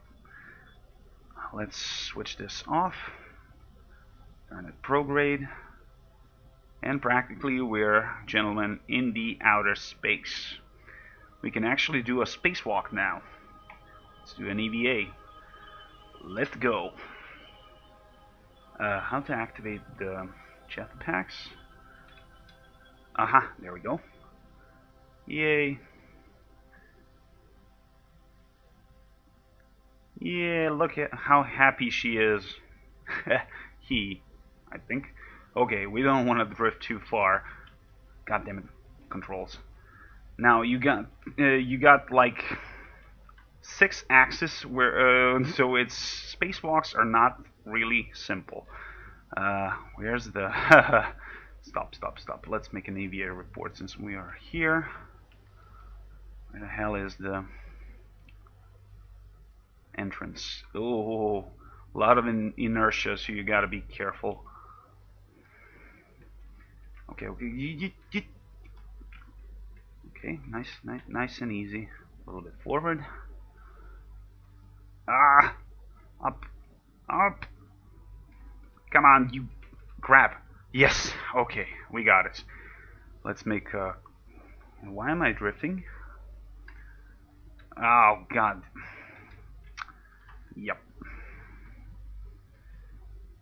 Let's switch this off. Turn it prograde. And practically we're, gentlemen, in the outer space. We can actually do a spacewalk now. Let's do an EVA. Let's go. How to activate the jetpacks? Aha, there we go. Yay. Yeah, look at how happy she is. He, I think. Okay, we don't want to drift too far. God damn it, controls. Now you got like 6 axes where so its spacewalks are not really simple. Where's the stop. Let's make an EVA report since we are here. Where the hell is the entrance? Oh, a lot of inertia, so you gotta be careful. Okay, okay, nice and easy. A little bit forward. Ah, up. Come on, you grab. Yes. Okay, we got it. Let's make. Why am I drifting? Oh God. Yep.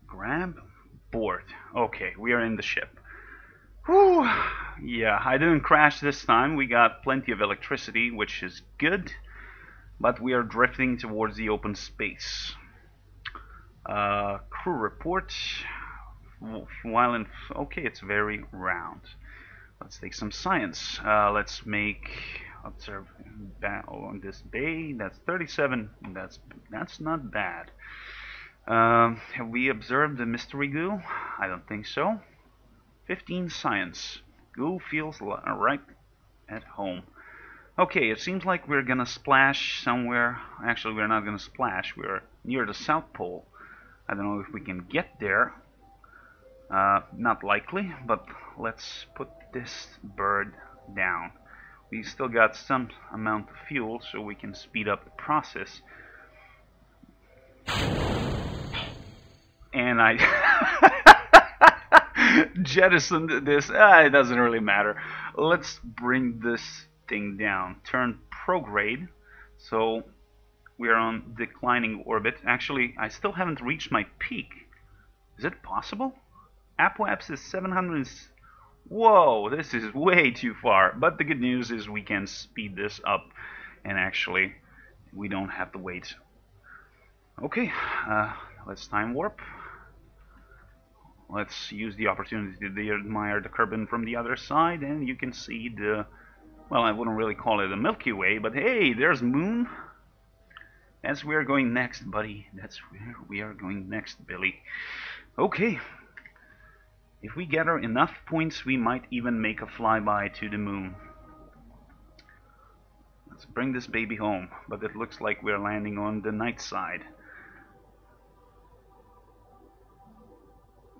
Grab. Board. Okay, we are in the ship. Whew. Yeah, I didn't crash this time. We got plenty of electricity, which is good. But we are drifting towards the open space. Crew report. While in... Okay, it's very round. Let's take some science. Let's make... Observe on this bay. That's 37. That's not bad. Have we observed the mystery goo? I don't think so. 15 science. Goo feels right at home. Okay, it seems like we're gonna splash somewhere. Actually, we're not gonna splash. We're near the South Pole. I don't know if we can get there. Not likely, but let's put this bird down. We still got some amount of fuel, so we can speed up the process. And I jettisoned this. It doesn't really matter. Let's bring this thing down. Turn prograde. So we are on declining orbit. Actually, I still haven't reached my peak. Is it possible? Apoapsis is 700. Whoa, this is way too far. But the good news is we can speed this up, and actually, we don't have to wait. Okay, let's time warp. Let's use the opportunity to admire the Kerbin from the other side, and you can see the, well, I wouldn't really call it a Milky Way, but hey, there's Moon. That's where we're going next, buddy. That's where we are going next, Billy. Okay. If we gather enough points, we might even make a flyby to the Moon. Let's bring this baby home, but it looks like we're landing on the night side.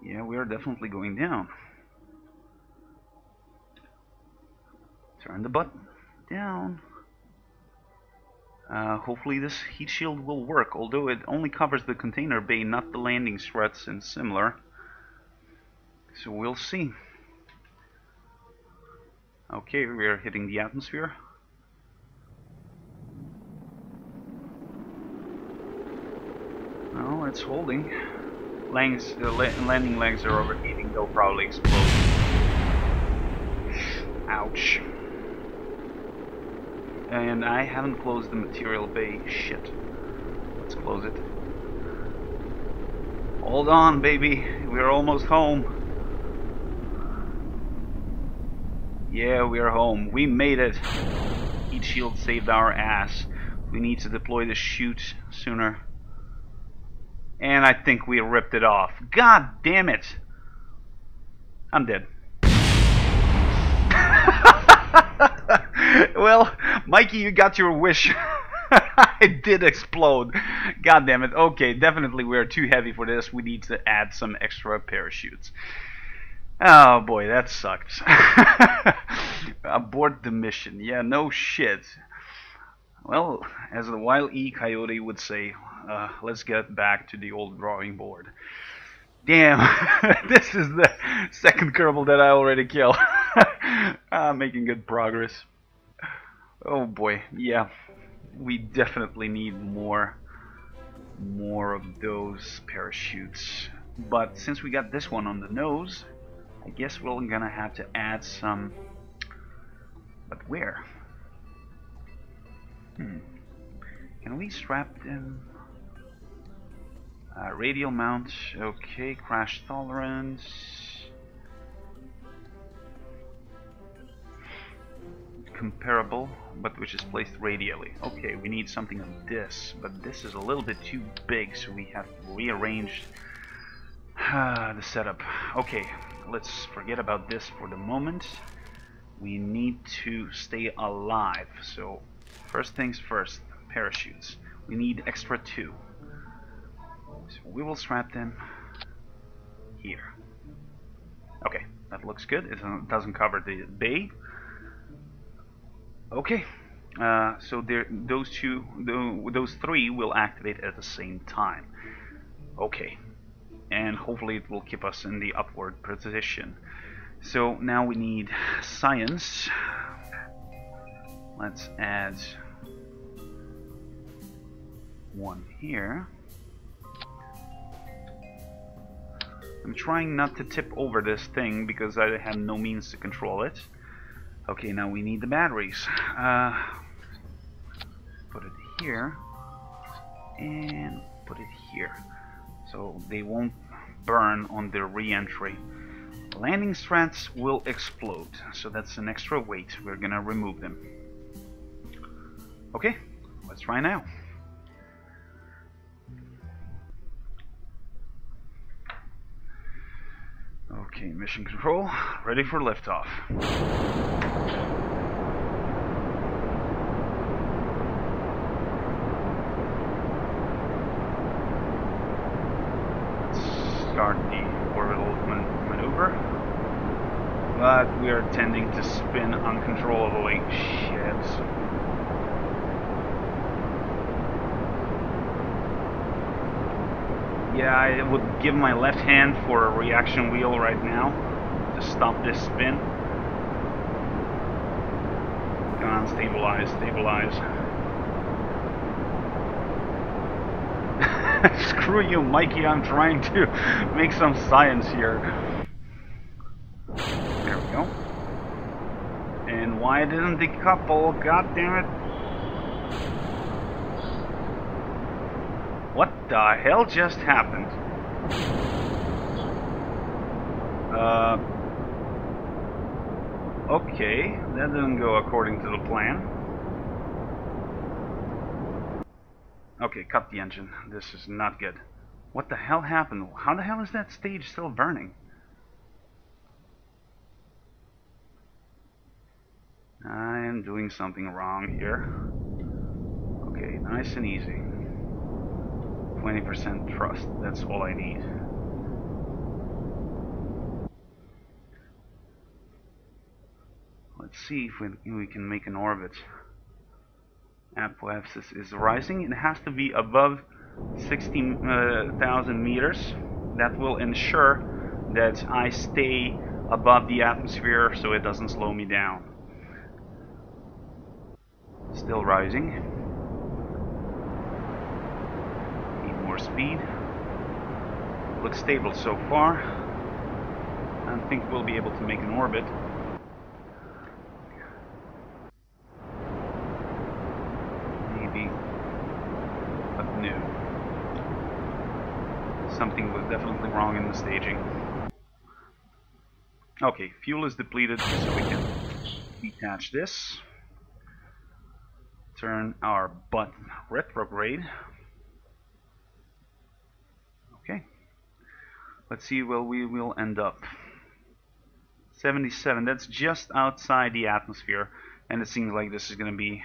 Yeah, we are definitely going down. Turn the button down. Hopefully this heat shield will work, although it only covers the container bay, not the landing struts and similar. So we'll see. Okay, we are hitting the atmosphere. Oh, it's holding. Landing legs are overheating, they'll probably explode. Ouch. And I haven't closed the material bay. Shit. Let's close it. Hold on, baby. We're almost home. Yeah, we're home. We made it. Heat shield saved our ass. We need to deploy the chute sooner. And I think we ripped it off. God damn it. I'm dead. Well, Mikey, you got your wish. It did explode. God damn it. Okay, definitely we're too heavy for this. We need to add some extra parachutes. Oh boy, that sucks. Abort the mission. Yeah, no shit. Well, as the Wile E. Coyote would say, let's get back to the old drawing board. Damn, this is the second Kerbal that I already killed. Making good progress. Oh boy, yeah. We definitely need more of those parachutes. But since we got this one on the nose, I guess we're gonna have to add some. But where? Can we strap them? Radial mount, okay. Crash tolerance. Comparable, but which is placed radially. Okay, we need something of this, but this is a little bit too big, so we have to rearrange the setup. Okay, let's forget about this for the moment. We need to stay alive, so first things first, parachutes. We need extra 2. So we will strap them here. Okay, that looks good. It doesn't cover the bay. Okay, so those 3 will activate at the same time. Okay, and hopefully it will keep us in the upward position. So now we need science. Let's add 1 here. I'm trying not to tip over this thing because I have no means to control it. Okay, now we need the batteries. Put it here and put it here, so they won't burn on their re-entry. Landing strats will explode, so that's an extra weight. We're gonna remove them. Okay, let's try now. Okay, mission control, ready for liftoff. Let's start the Orbital Maneuver. But we are tending to spin uncontrollably. Shit. Yeah, I would give my left hand for a reaction wheel right now to stop this spin. Come on, stabilize, stabilize. Screw you, Mikey, I'm trying to make some science here. There we go. And why didn't the couple? God damn it. What the hell just happened? Okay, that didn't go according to the plan. Okay, cut the engine. This is not good. What the hell happened? How the hell is that stage still burning? I am doing something wrong here. Okay, nice and easy. 20% thrust, that's all I need. Let's see if we can make an orbit. Apoapsis is rising. It has to be above 16,000 meters. That will ensure that I stay above the atmosphere so it doesn't slow me down. Still rising. Need more speed. Looks stable so far. I think we'll be able to make an orbit. Maybe. But no. Something was definitely wrong in the staging. Okay, fuel is depleted, so we can detach this. Turn our butt retrograde. Okay. Let's see where we will end up. 77, that's just outside the atmosphere, and it seems like this is going to be...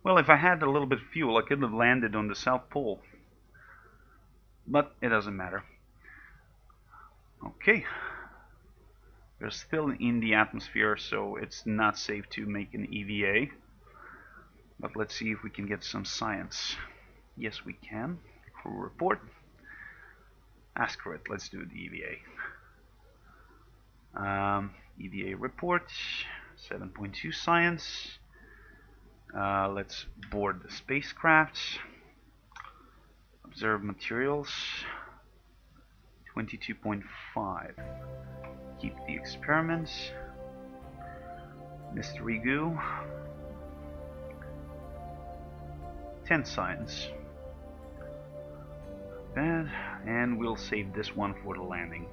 Well, if I had a little bit of fuel, I could have landed on the South Pole. But it doesn't matter. Okay. We're still in the atmosphere, so it's not safe to make an EVA. But let's see if we can get some science. Yes, we can. Crew report. Asteroid, let's do the EVA. EVA report, 7.2 science. Let's board the spacecraft. Observe materials, 22.5. Keep the experiments. Mystery goo. 10 science. Bad. And we'll save this one for the landing.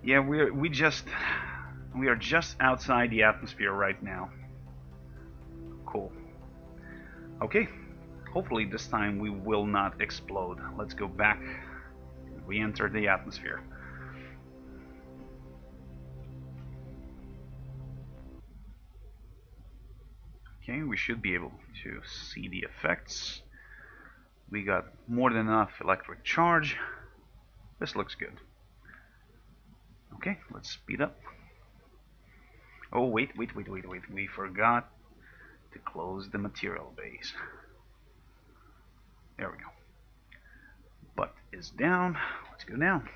Yeah, we are just outside the atmosphere right now. Cool. Okay. Hopefully this time we will not explode. Let's go back and re-enter the atmosphere. Okay, we should be able to see the effects. We got more than enough electric charge. This looks good. Okay, let's speed up. Oh, wait. We forgot to close the material base. There we go. Butt is down. Let's go down.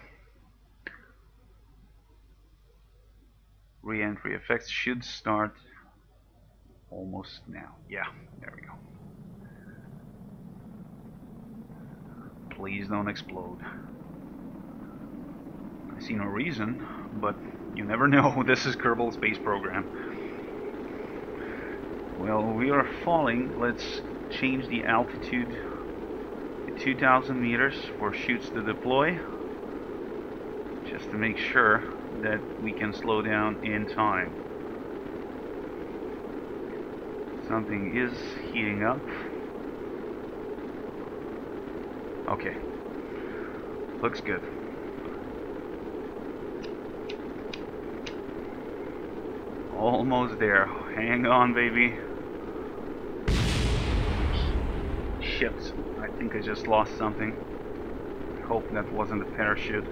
Re-entry effects should start almost now. Yeah, there we go. Please don't explode. I see no reason, but you never know. This is Kerbal Space Program. Well, we are falling. Let's change the altitude to 2,000 meters for chutes to deploy, just to make sure that we can slow down in time. Something is heating up. Okay. Looks good. Almost there. Hang on, baby. Shit. I think I just lost something. I hope that wasn't a parachute.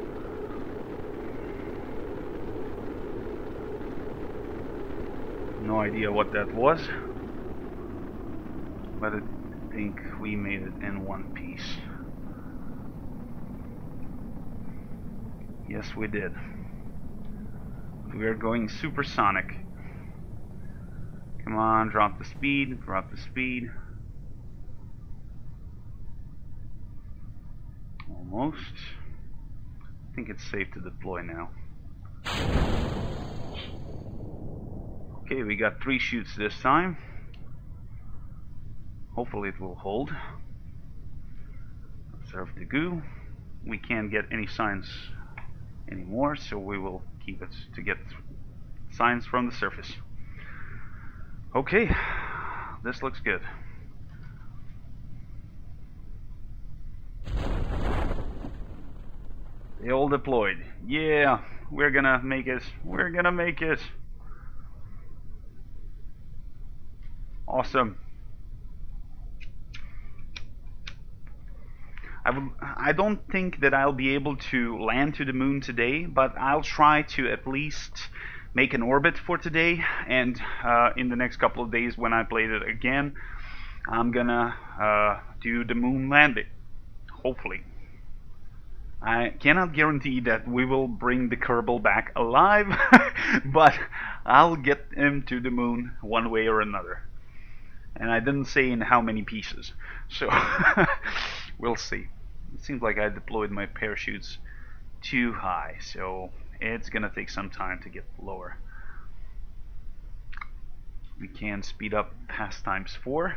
No idea what that was. But I think we made it in one piece. Yes, we did. We are going supersonic. Come on, drop the speed, drop the speed. Almost. I think it's safe to deploy now. Okay, we got 3 shoots this time. Hopefully it will hold. Observe the goo. We can't get any signs anymore, so we will keep it to get signs from the surface. Okay, this looks good. They all deployed. Yeah, we're gonna make it. We're gonna make it. Awesome. I don't think that I'll be able to land to the moon today, but I'll try to at least make an orbit for today, and in the next couple of days when I play it again, I'm gonna do the moon landing, hopefully. I cannot guarantee that we will bring the Kerbal back alive, but I'll get him to the moon one way or another. And I didn't say in how many pieces, so we'll see. It seems like I deployed my parachutes too high, so it's gonna take some time to get lower. We can speed up past ×4.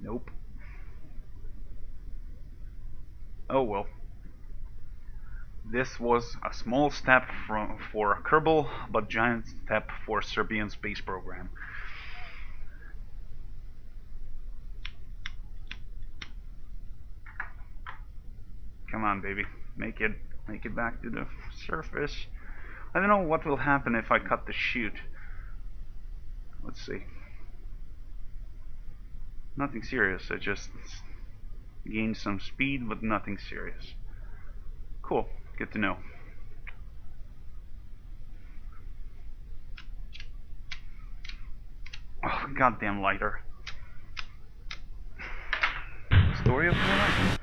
Nope. Oh well. This was a small step for Kerbal, but giant step for Serbian space program. Come on, baby, make it back to the surface. I don't know what will happen if I cut the chute. Let's see. Nothing serious. I just gained some speed, but nothing serious. Cool. Good to know. Oh, goddamn lighter. Story of my life.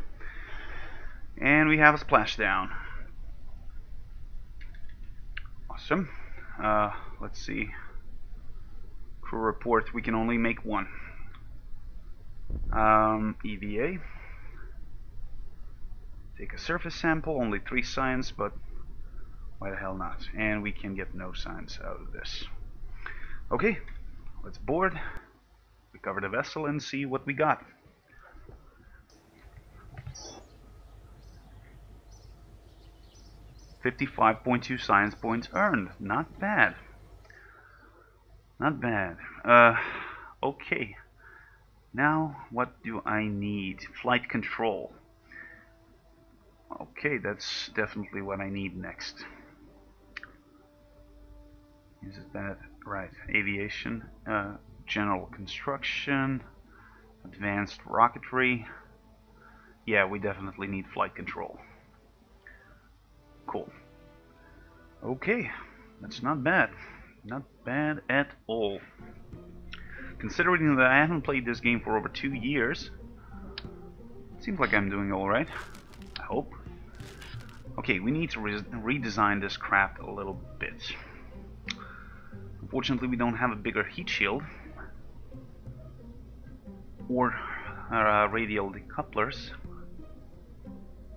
And we have a splashdown. Awesome. Let's see. Crew report. We can only make one. EVA. Take a surface sample. Only 3 signs, but why the hell not? And we can get no signs out of this. Okay. Let's board. Recover the vessel and see what we got. 55.2 science points earned. Not bad. Not bad. Okay. Now, what do I need? Flight control. Okay, that's definitely what I need next. Is that right? Aviation, general construction, advanced rocketry. Yeah, we definitely need flight control. Cool. Okay, that's not bad. Not bad at all. Considering that I haven't played this game for over 2 years, it seems like I'm doing alright. I hope. Okay, we need to redesign this craft a little bit. Unfortunately, we don't have a bigger heat shield or radial decouplers.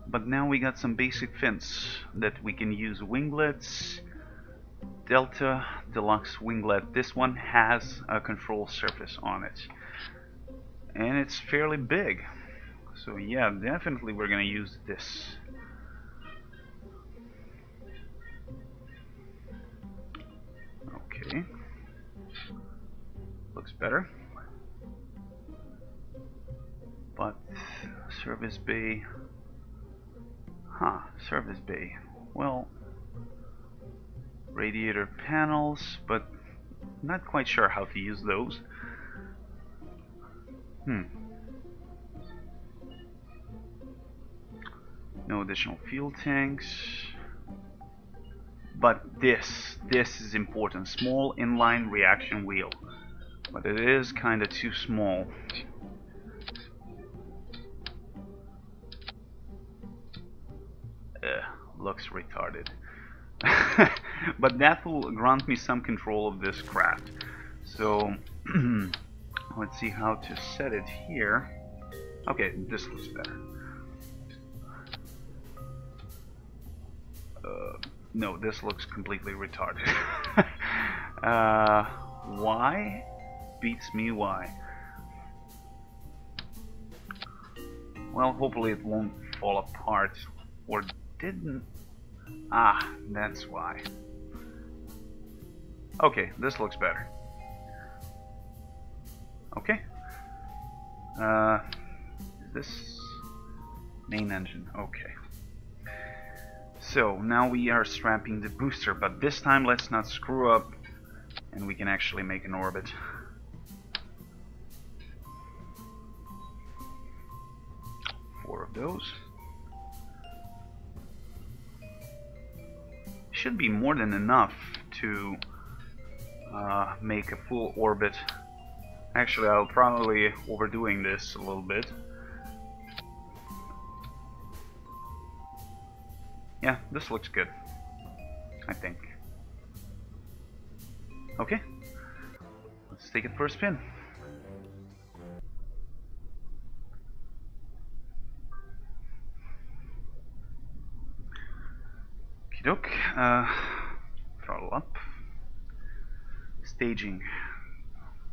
But now we got some basic fins that we can use. Winglets, Delta, Deluxe Winglet. This one has a control surface on it. And it's fairly big. So yeah, definitely we're gonna use this. Okay. Looks better. But service bay. Service bay. Well, radiator panels, but not quite sure how to use those. No additional fuel tanks. But this is important. Small inline reaction wheel. But it is kinda too small. Looks retarded. But that will grant me some control of this craft. So Let's see how to set it here. Okay, this looks better. No, this looks completely retarded. Why? Beats me why. Well, hopefully it won't fall apart. Or didn't. Ah, that's why. Okay, this looks better. Okay. Is this main engine? Okay. So now we are strapping the booster, but this time let's not screw up and we can actually make an orbit. Four of those. Should be more than enough to make a full orbit. Actually, I'll probably overdoing this a little bit. Yeah, this looks good, I think. Okay, let's take it for a spin. Okey-doke, throttle up. Staging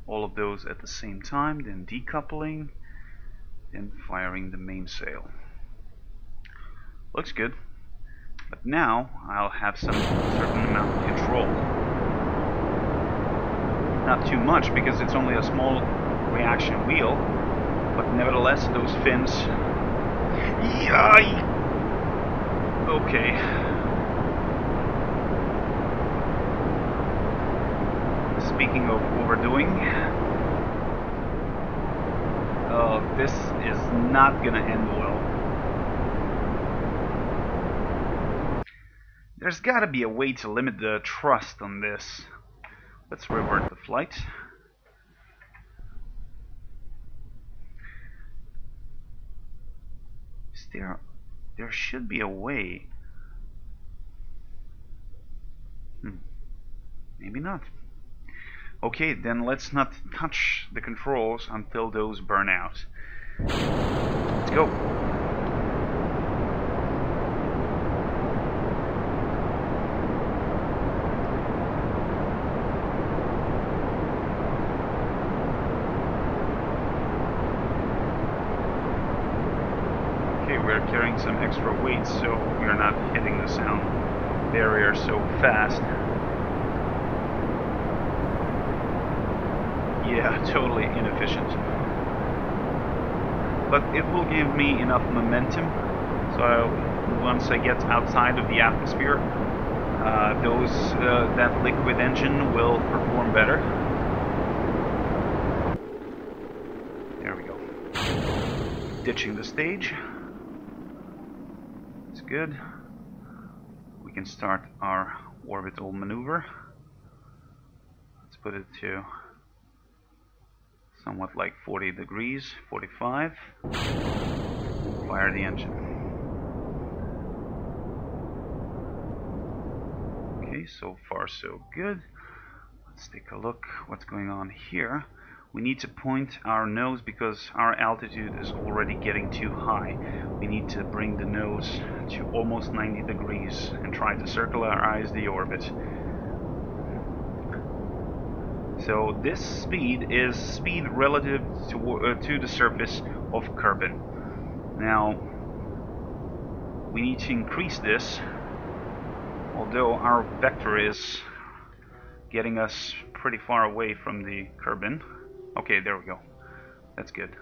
all of those at the same time, then decoupling, then firing the mainsail. Looks good. But now I'll have some certain amount of control. Not too much because it's only a small reaction wheel, but nevertheless those fins. Yay! Okay. Speaking of overdoing, this is not gonna end well. There's gotta be a way to limit the thrust on this. Let's revert the flight. There should be a way. Maybe not. Okay, then let's not touch the controls until those burn out. Let's go. We're carrying some extra weight, so we're not hitting the sound barrier so fast. Yeah, totally inefficient. But it will give me enough momentum, so once I get outside of the atmosphere, that liquid engine will perform better. There we go. Ditching the stage. Good. We can start our orbital maneuver. Let's put it to somewhat like 40 degrees, 45. Fire the engine. Okay, so far so good. Let's take a look what's going on here. We need to point our nose because our altitude is already getting too high. We need to bring the nose to almost 90 degrees and try to circularize the orbit. So this speed is speed relative to the surface of Kerbin. Now we need to increase this, although our vector is getting us pretty far away from the Kerbin. Okay, there we go. That's good.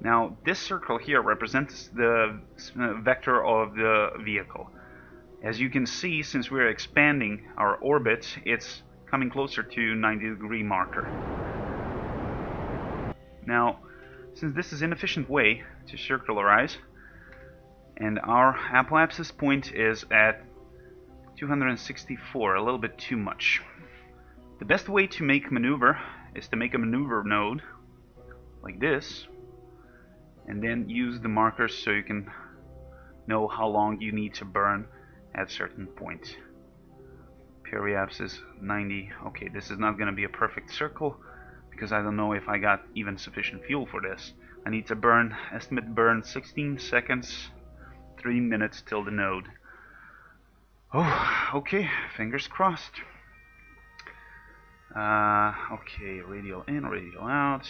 Now, this circle here represents the vector of the vehicle. As you can see, since we're expanding our orbit, it's coming closer to 90-degree marker. Now, since this is an inefficient way to circularize, and our apoapsis point is at 264, a little bit too much. The best way to make maneuver is to make a maneuver node like this, and then use the markers so you can know how long you need to burn at certain point. Periapsis 90. Okay, this is not going to be a perfect circle because I don't know if I got even sufficient fuel for this. I need to estimate burn 16 seconds, 3 minutes till the node. Oh, okay, fingers crossed. Okay, radial in, radial out.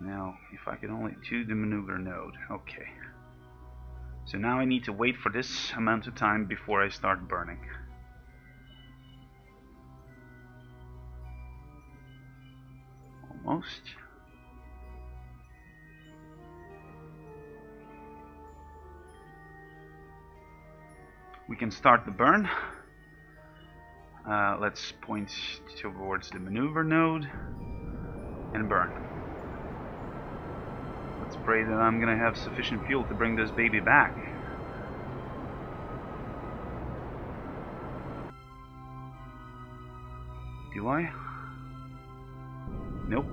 Now, if I could only do the maneuver node. Okay. So now I need to wait for this amount of time before I start burning. Almost. We can start the burn. Let's point towards the maneuver node and burn. Let's pray that I'm gonna have sufficient fuel to bring this baby back. Do I? Nope.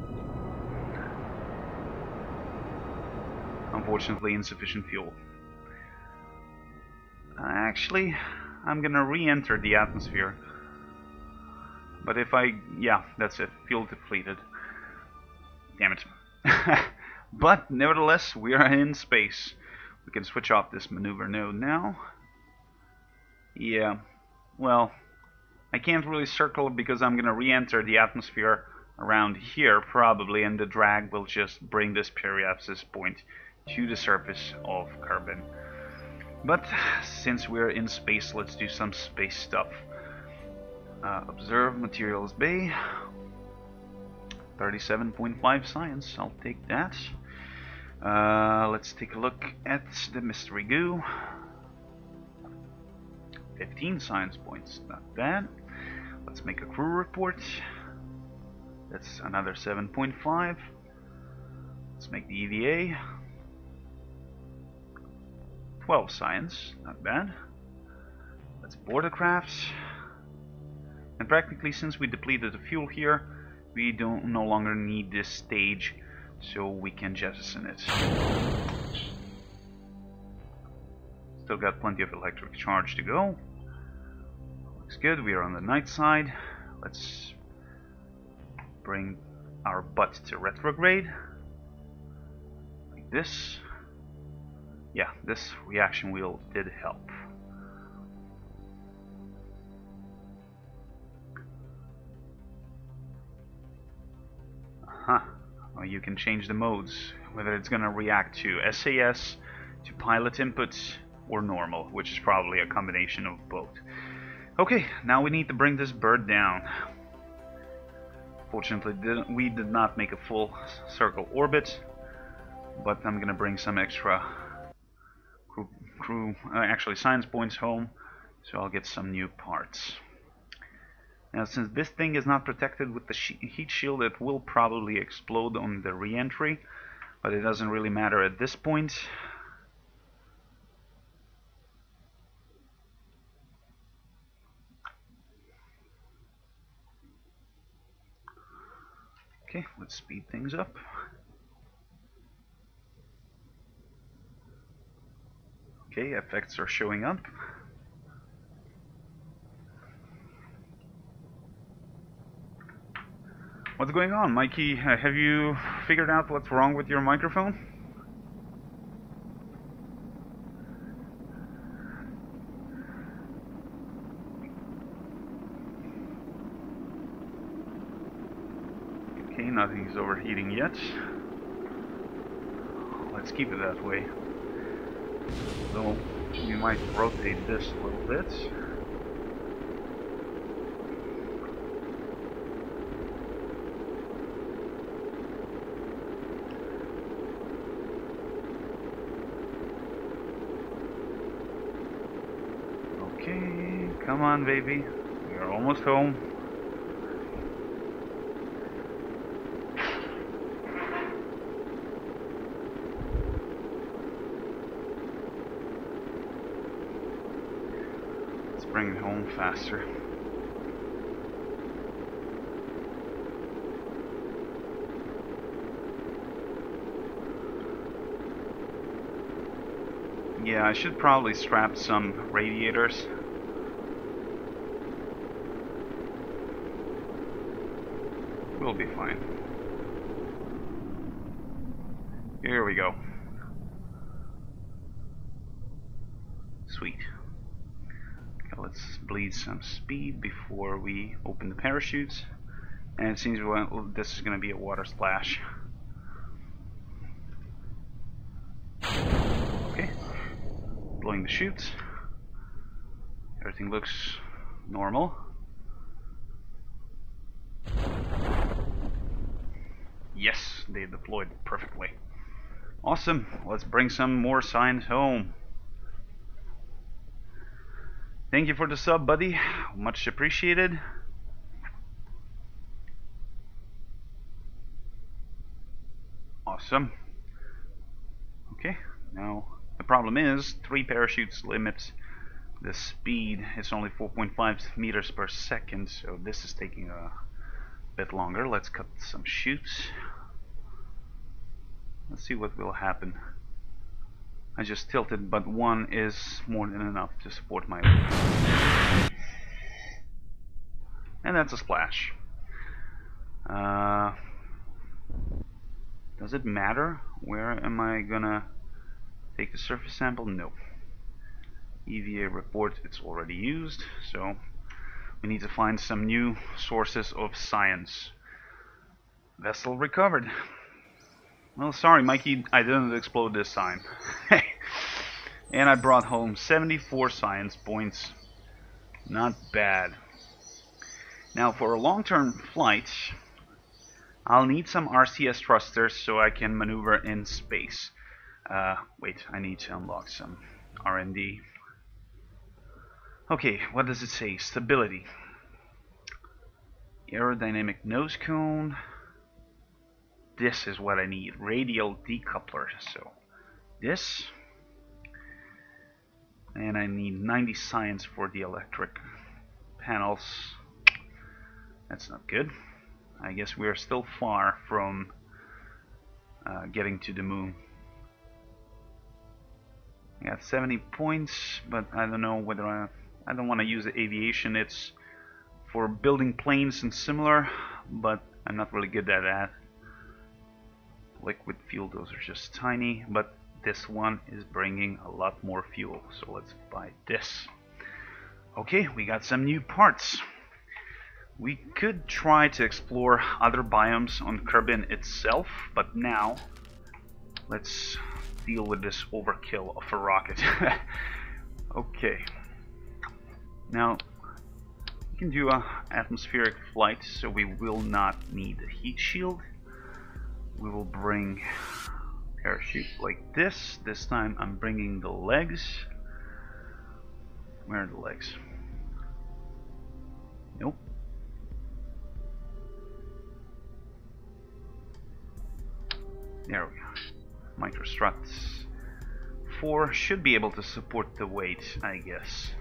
Unfortunately, insufficient fuel. Actually, I'm gonna re-enter the atmosphere. But if yeah, that's it. Fuel depleted. Damn it. But nevertheless, we are in space. We can switch off this maneuver node now. Yeah, well, I can't really circle because I'm gonna re-enter the atmosphere around here probably, and the drag will just bring this periapsis point to the surface of Kerbin. But since we're in space, let's do some space stuff. Observe materials bay. 37.5 science, I'll take that. Let's take a look at the mystery goo. 15 science points, not bad. Let's make a crew report. That's another 7.5. Let's make the EVA. 12 science, not bad. Let's board the crafts. And practically, since we depleted the fuel here, we no longer need this stage, so we can jettison it. Still got plenty of electric charge to go. Looks good, we are on the night side. Let's bring our butt to retrograde. Like this. Yeah, this reaction wheel did help. Well, you can change the modes, whether it's gonna react to SAS, to pilot inputs, or normal, which is probably a combination of both. Okay, now we need to bring this bird down. Fortunately, we did not make a full circle orbit, but I'm gonna bring some extra actually science points home, so I'll get some new parts. Now, since this thing is not protected with the heat shield, it will probably explode on the re-entry, but it doesn't really matter at this point. Okay, let's speed things up. Okay, effects are showing up. What's going on, Mikey? Have you figured out what's wrong with your microphone? Okay, nothing's overheating yet. Let's keep it that way. Though we might rotate this a little bit. Okay, come on, baby. We are almost home. Let's bring it home faster. Yeah, I should probably strap some radiators. We'll be fine. Here we go. Sweet. Okay, let's bleed some speed before we open the parachutes. And it seems this is going to be a water splash. Okay. Blowing the chutes. Everything looks normal. Yes, they deployed perfectly. Awesome. Let's bring some more science home. Thank you for the sub, buddy. Much appreciated. Awesome. Okay, now the problem is 3 parachutes limits the speed. It's only 4.5 meters per second, so this is taking a bit longer. Let's cut some chutes. Let's see what will happen. I just tilted, but 1 is more than enough to support my weight. And that's a splash. Does it matter? Where am I gonna take the surface sample? No. Eba Reports, it's already used, so we need to find some new sources of science. Vessel recovered. Well, sorry, Mikey, I didn't explode this time. And I brought home 74 science points. Not bad. Now, for a long-term flight, I'll need some RCS thrusters so I can maneuver in space. Wait, I need to unlock some R&D. Okay, what does it say? Stability. Aerodynamic nose cone. This is what I need. Radial decoupler. So, this. And I need 90 science for the electric panels. That's not good. I guess we're still far from getting to the moon. I got 70 points, but I don't know whether I don't want to use the aviation. It's for building planes and similar, but I'm not really good at that. Liquid fuel, those are just tiny, but this one is bringing a lot more fuel, so let's buy this. Okay, we got some new parts. We could try to explore other biomes on Kerbin itself, but now let's deal with this overkill of a rocket. Okay. Now, we can do a atmospheric flight, so we will not need a heat shield. We will bring parachute like this. This time I'm bringing the legs. Where are the legs? Nope. There we go. Microstruts 4 should be able to support the weight, I guess.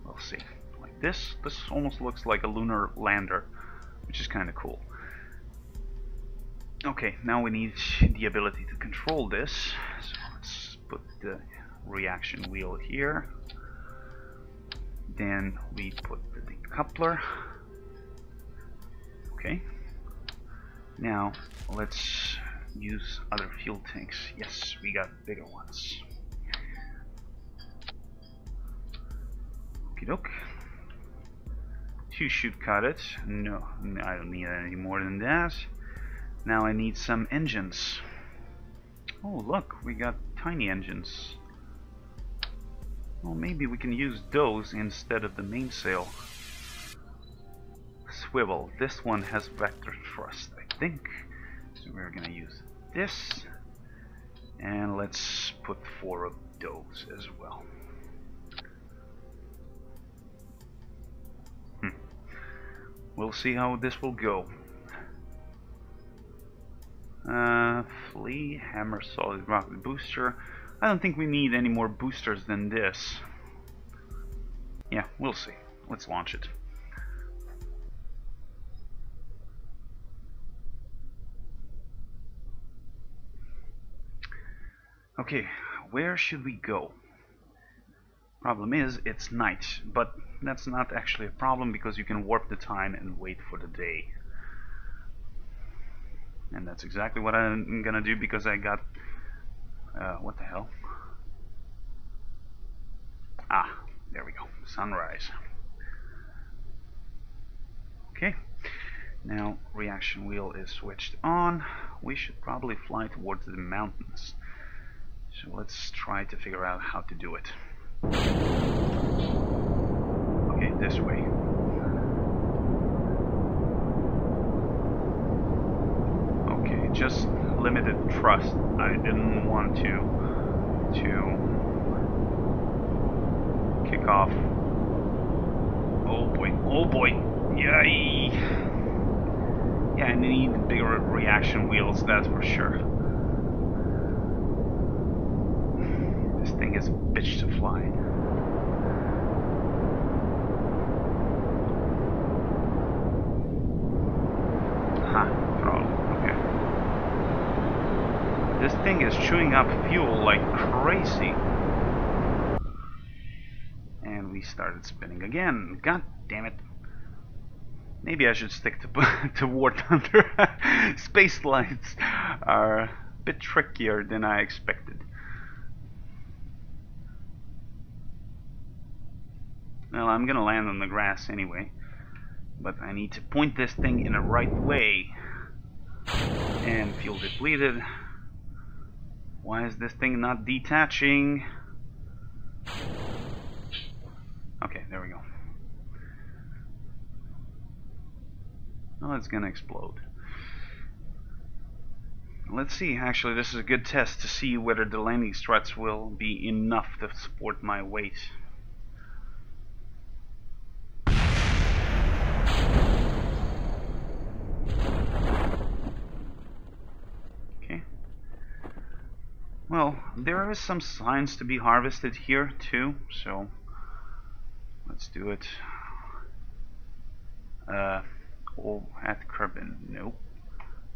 We'll see. Like this. This almost looks like a lunar lander, which is kind of cool. Okay, now we need the ability to control this. So let's put the reaction wheel here. Then we put the decoupler. Okay. Now let's use other fuel tanks. Yes, we got bigger ones. Okie doke. 2 should cut it. No, I don't need any more than that. Now I need some engines. Oh look, we got tiny engines. Well, maybe we can use those instead of the mainsail. Swivel. This one has vector thrust, I think. So we're gonna use this. And let's put 4 of those as well. We'll see how this will go. Flea, hammer, solid rocket booster. I don't think we need any more boosters than this. Yeah, we'll see. Let's launch it. Okay, where should we go? Problem is, it's night, but that's not actually a problem because you can warp the time and wait for the day. And that's exactly what I'm gonna do, because I got... what the hell? Ah, there we go. Sunrise. Okay. Now, reaction wheel is switched on. We should probably fly towards the mountains. So let's try to figure out how to do it. Okay, this way. Okay, just limited thrust. I didn't want to kick off. Oh boy, oh boy. Yay! Yeah, I need bigger reaction wheels, that's for sure. This thing is a bitch to fly. Throttle, okay. This thing is chewing up fuel like crazy. And we started spinning again. God damn it. Maybe I should stick to War Thunder. Space flights are a bit trickier than I expected. Well, I'm gonna land on the grass anyway, but I need to point this thing in the right way. And fuel depleted. Why is this thing not detaching? Okay, there we go. Oh, it's gonna explode. Let's see, actually this is a good test to see whether the landing struts will be enough to support my weight. Okay. Well, there is some science to be harvested here too, so let's do it. Oh, at Kerbin, nope.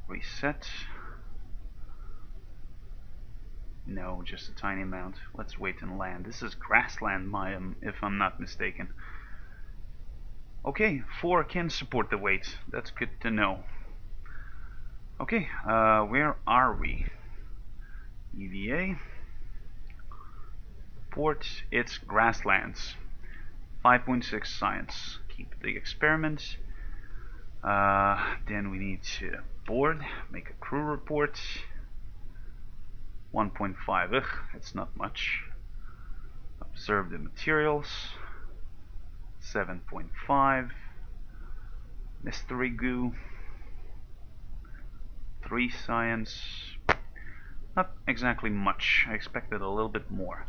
Reset. No, just a tiny amount. Let's wait and land. This is grassland, if I'm not mistaken. Okay, 4 can support the weight. That's good to know. Okay, where are we? EVA. Port, it's grasslands. 5.6 science. Keep the experiment. Then we need to board, make a crew report. 1.5, ugh, it's not much. Observe the materials. 7.5. Mystery goo. 3 science. Not exactly much. I expected a little bit more.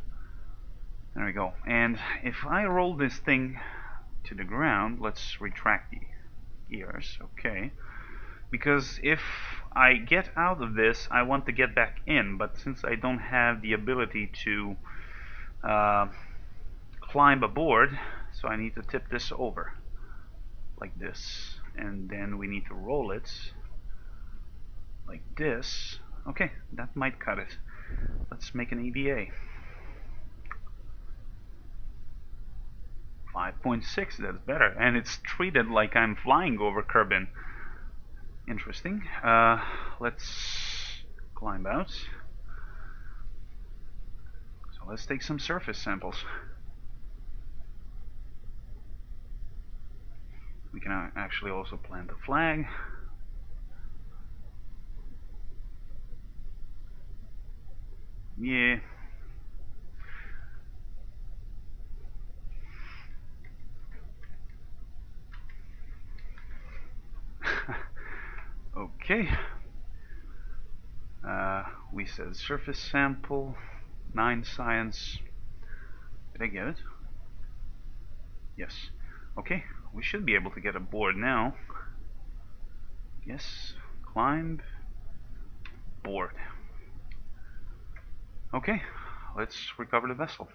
There we go. And if I roll this thing to the ground, let's retract the gears. Okay. Because if I get out of this, I want to get back in, but since I don't have the ability to climb aboard, so I need to tip this over like this, and then we need to roll it like this. Okay, that might cut it. Let's make an EVA. 5.6, that's better, and it's treated like I'm flying over Kerbin. Interesting. Let's climb out. So let's take some surface samples. We can actually also plant a flag. Yeah. Okay. We said surface sample, 9 science. Did I get it? Yes. Okay, we should be able to get aboard now. Yes, climb, board. Okay, let's recover the vessel.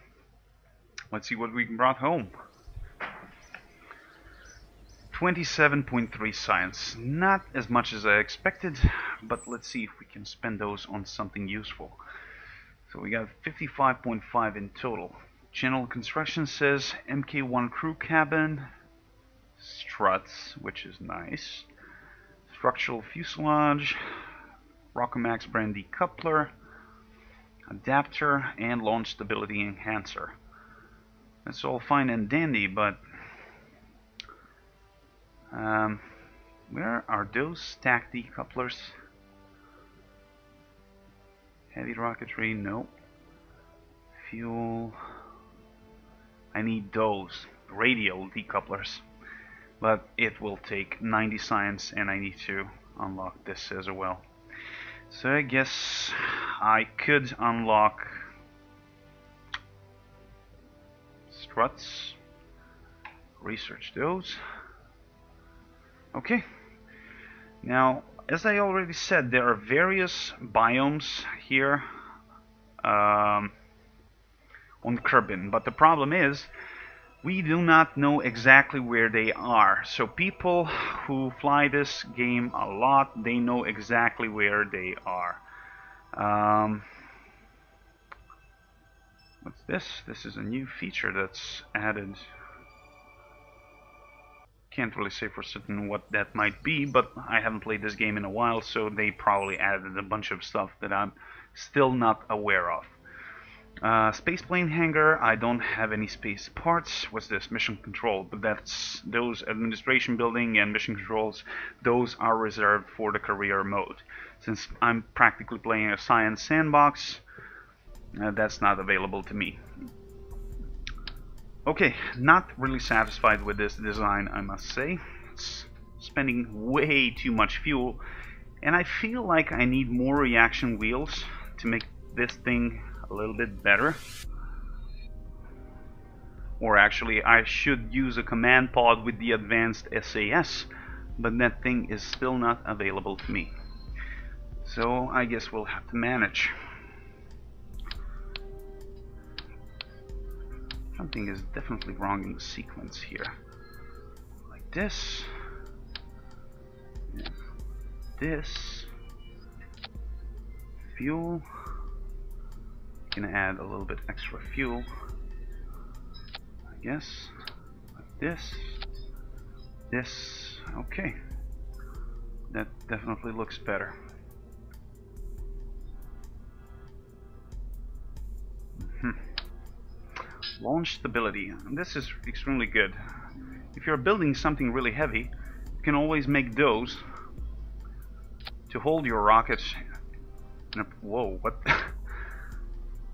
Let's see what we brought home. 27.3 science. Not as much as I expected, but let's see if we can spend those on something useful. So we got 55.5 in total. General construction says MK1 crew cabin, struts, which is nice. Structural fuselage, Rockomax brand decoupler, adapter, and launch stability enhancer. That's all fine and dandy, but where are those stack decouplers? Heavy rocketry, no. Fuel. I need those radial decouplers, but it will take 90 science, and I need to unlock this as well. So I guess I could unlock struts, research those. Okay, now as I already said, there are various biomes here on Kerbin, but the problem is we do not know exactly where they are. So people who fly this game a lot, they know exactly where they are. What's this? This is a new feature that's added. Can't really say for certain what that might be, but I haven't played this game in a while, so they probably added a bunch of stuff that I'm still not aware of. Spaceplane hangar, I don't have any space parts. What's this? Mission control, but that's those administration building and mission controls, those are reserved for the career mode. Since I'm practically playing a science sandbox, that's not available to me. Okay, not really satisfied with this design, I must say. It's spending way too much fuel, and I feel like I need more reaction wheels to make this thing a little bit better. Or actually, I should use a command pod with the advanced SAS, but that thing is still not available to me. So I guess we'll have to manage. Something is definitely wrong in the sequence here. Like this. And this. Fuel. Gonna add a little bit extra fuel. I guess. Like this. This. Okay. That definitely looks better. Launch stability. This is extremely good. If you're building something really heavy, you can always make those to hold your rockets. Whoa, what?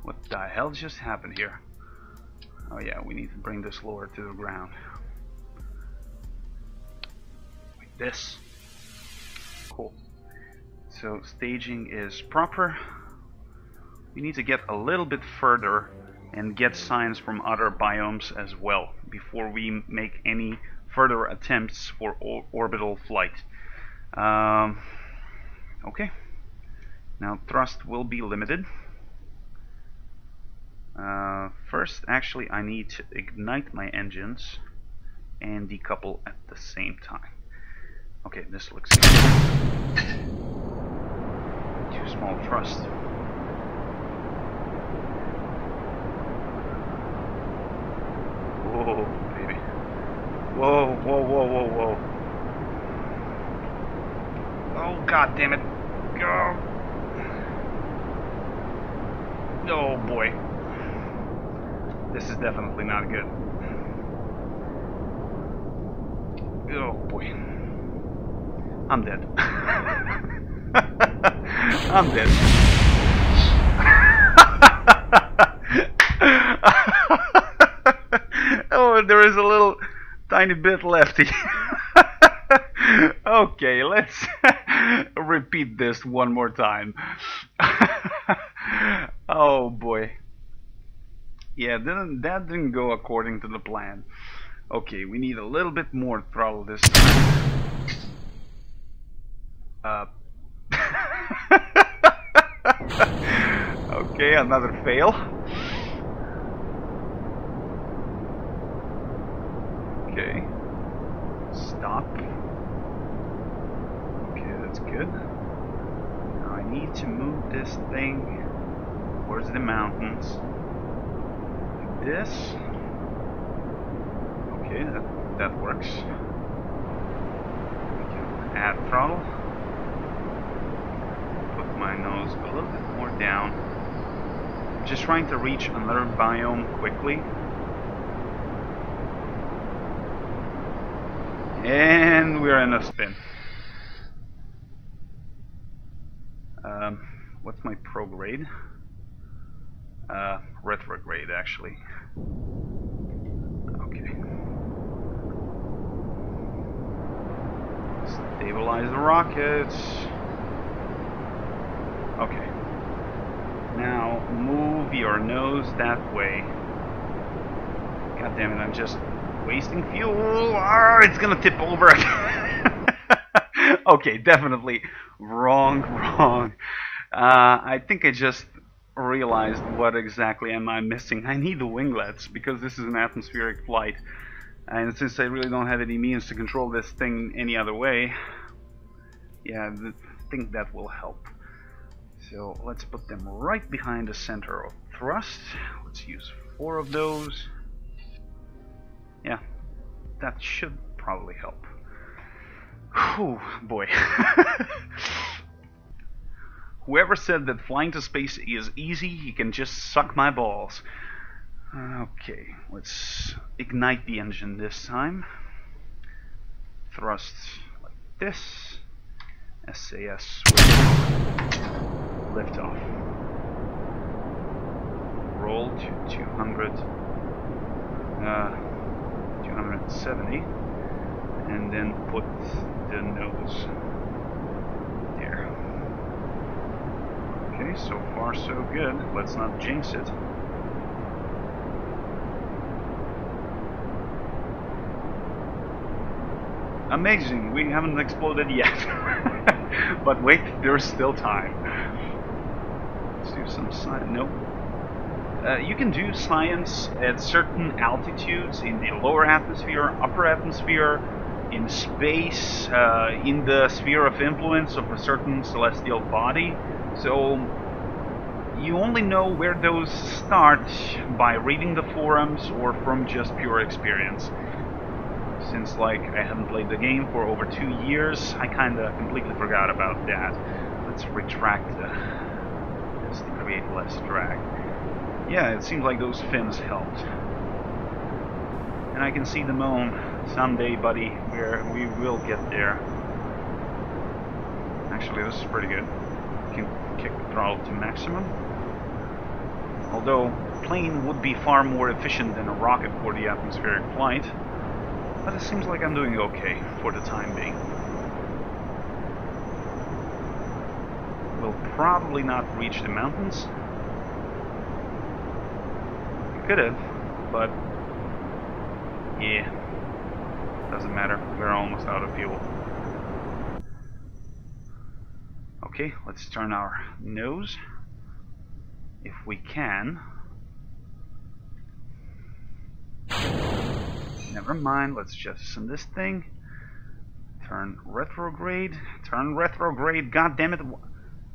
What the hell just happened here? Oh yeah, we need to bring this lower to the ground. Like this. Cool. So staging is proper. We need to get a little bit further and get signs from other biomes as well before we make any further attempts for orbital flight. Okay, now thrust will be limited. First, actually, I need to ignite my engines and decouple at the same time. Okay, this looks good. Too small thrust. Whoa, baby. Whoa, whoa, whoa, whoa, whoa. Oh, god damn it. Go. Oh, boy. This is definitely not good. Oh, boy. I'm dead. I'm dead. Oh, there is a little tiny bit left here. Okay, let's repeat this one more time. Oh boy. Yeah, that didn't go according to the plan. Okay, we need a little bit more throttle this time. Okay, another fail. Okay. Stop. Okay, that's good. Now I need to move this thing towards the mountains. Like this. Okay, that works. We can add throttle. Put my nose a little bit more down. Just trying to reach another biome quickly. And we're in a spin. What's my prograde? Retrograde, actually. Okay. Stabilize the rockets. Okay. Now move your nose that way. God damn it, I'm just wasting fuel. Ah, it's gonna tip over. Okay, definitely wrong. I think I just realized what exactly am I missing. I need the winglets because this is an atmospheric flight, and since I really don't have any means to control this thing any other way, yeah, I think that will help. So let's put them right behind the center of thrust. Let's use 4 of those. Yeah, that should probably help. Whew, boy. Whoever said that flying to space is easy, he can just suck my balls. Okay, let's ignite the engine this time. Thrust like this. SAS switch. Lift off. Roll to 270, and then put the nose there. Okay, so far so good. Let's not jinx it. Amazing, we haven't exploded yet. But wait, there's still time. Let's do some science. Nope. You can do science at certain altitudes, in the lower atmosphere, upper atmosphere, in space, in the sphere of influence of a certain celestial body. So you only know where those start by reading the forums or from just pure experience. Since, like, I haven't played the game for over 2 years, I kinda completely forgot about that. Let's retract this to create less drag. Yeah, it seems like those fins helped. And I can see the moon. Someday, buddy, we will get there. Actually, this is pretty good. Can kick the throttle to maximum. Although, plane would be far more efficient than a rocket for the atmospheric flight. But it seems like I'm doing okay for the time being. We'll probably not reach the mountains. We could have, but yeah, doesn't matter. We're almost out of fuel. Okay, let's turn our nose if we can. Never mind, let's jettison this thing. Turn retrograde. Turn retrograde, god damn it.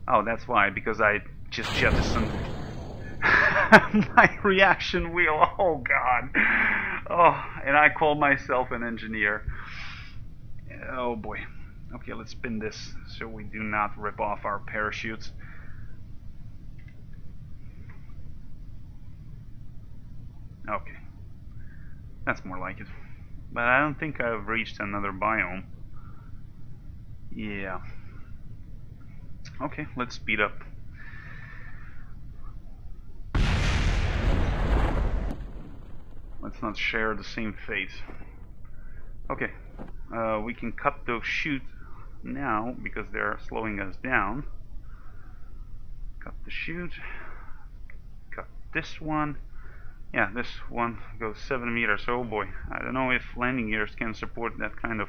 Oh, that's why, because I just jettisoned my reaction wheel. Oh god. Oh, and I call myself an engineer. Oh boy. Okay, let's spin this so we do not rip off our parachutes. Okay. That's more like it. But I don't think I've reached another biome. Yeah. Okay, let's speed up. Let's not share the same fate. Okay, we can cut those chutes now because they're slowing us down. Cut the chute. Cut this one. Yeah, this one goes 7 meters. Oh boy, I don't know if landing gears can support that kind of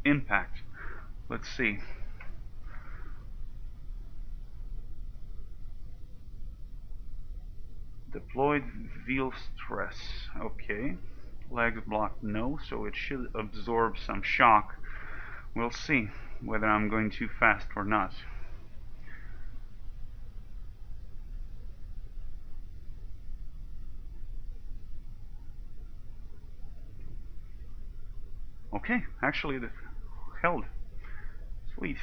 impact. Let's see. Deployed wheel stress. Okay. Legs blocked, no, so it should absorb some shock. We'll see whether I'm going too fast or not. Okay, actually it held. Sweet.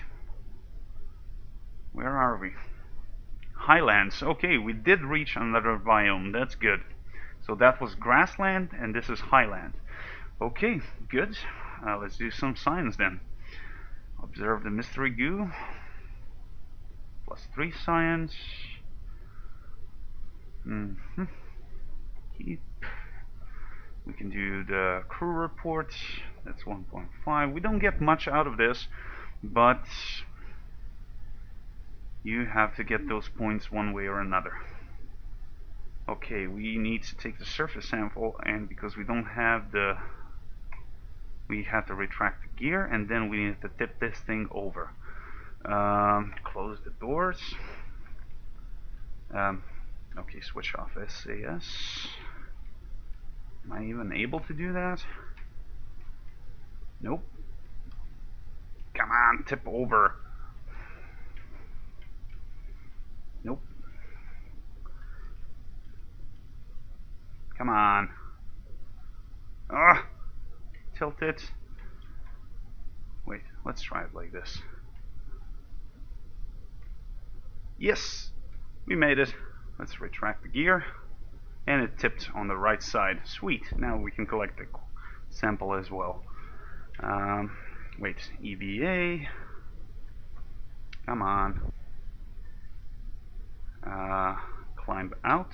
We where are we? Highlands. Okay, we did reach another biome. That's good. So that was grassland, and this is highland. Okay, good. Let's do some science then. Observe the mystery goo. +3 science. Keep. We can do the crew report. That's 1.5. We don't get much out of this, but you have to get those points one way or another. Okay, we need to take the surface sample, and because we don't have the... we have to retract the gear, and then we need to tip this thing over. Close the doors. Okay, switch off SAS. Am I even able to do that? Nope. Come on, tip over. Nope. Come on. Ah! Tilt it. Wait, let's try it like this. Yes! We made it. Let's retract the gear. And it tipped on the right side. Sweet. Now we can collect the sample as well. Wait, EVA. Come on. Climb out.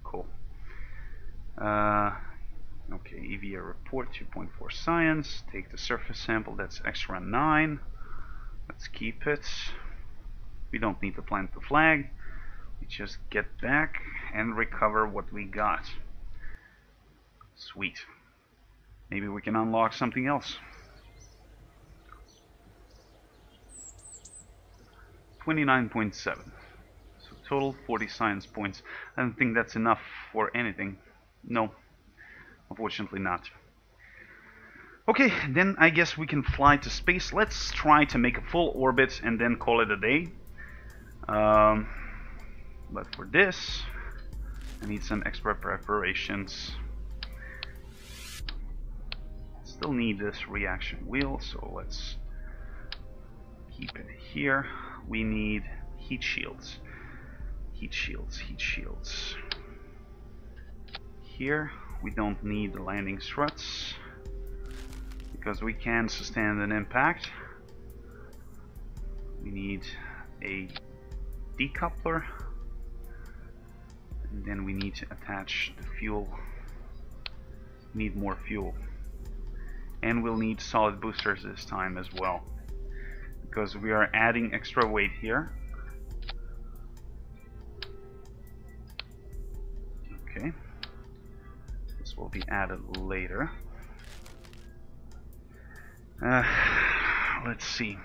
Cool. Okay, EVA report 2.4 science. Take the surface sample. That's extra 9. Let's keep it. We don't need to plant the flag. We just get back and recover what we got. Sweet. Maybe we can unlock something else. 29.7. So total 40 science points. I don't think that's enough for anything. No, unfortunately not. Okay, then I guess we can fly to space. Let's try to make a full orbit and then call it a day. But for this, I need some extra preparations. Still need this reaction wheel, so let's keep it here. We need heat shields. Heat shields, heat shields. Here, we don't need the landing struts because we can sustain an impact. We need a decoupler. And then we need to attach the fuel. Need more fuel. And we'll need solid boosters this time as well, because we are adding extra weight here. Okay. This will be added later. Let's see.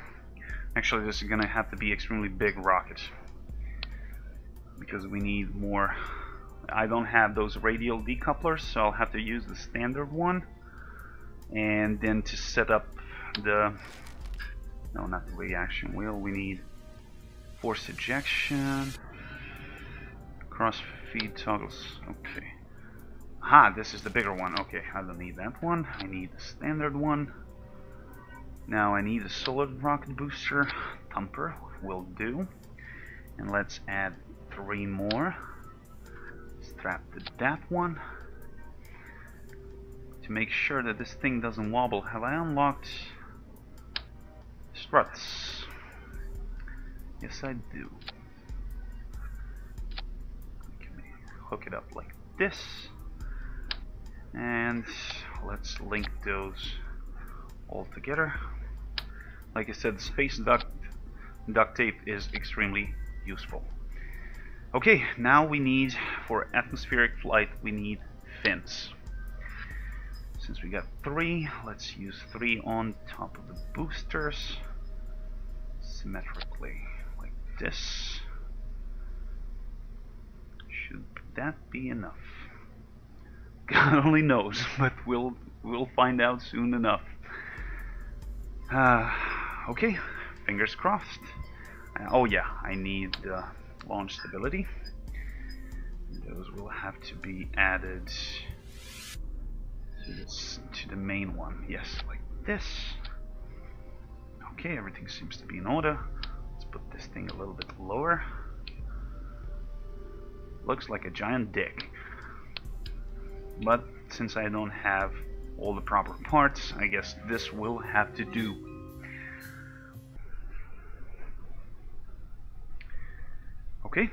Actually, this is gonna have to be extremely big rockets, because we need more. I don't have those radial decouplers, so I'll have to use the standard one. And then to set up the... no, not the reaction wheel. We need force ejection, cross feed toggles. Okay. Aha, this is the bigger one. Okay, I don't need that one. I need the standard one. Now I need a solid rocket booster. Thumper will do. And let's add 3 more. Strap to that one. To make sure that this thing doesn't wobble, have I unlocked struts? Yes, I do. Hook it up like this. And let's link those all together. Like I said, space duct tape is extremely useful. Okay, now we need, for atmospheric flight, we need fins. Since we got 3, let's use 3 on top of the boosters, symmetrically, like this. Should that be enough? God only knows, but we'll find out soon enough. Okay, fingers crossed. Oh yeah, I need launch stability. Those will have to be added to the main one. Yes, like this. Okay, everything seems to be in order. Let's put this thing a little bit lower. Looks like a giant dick. But since I don't have all the proper parts, I guess this will have to do. Okay,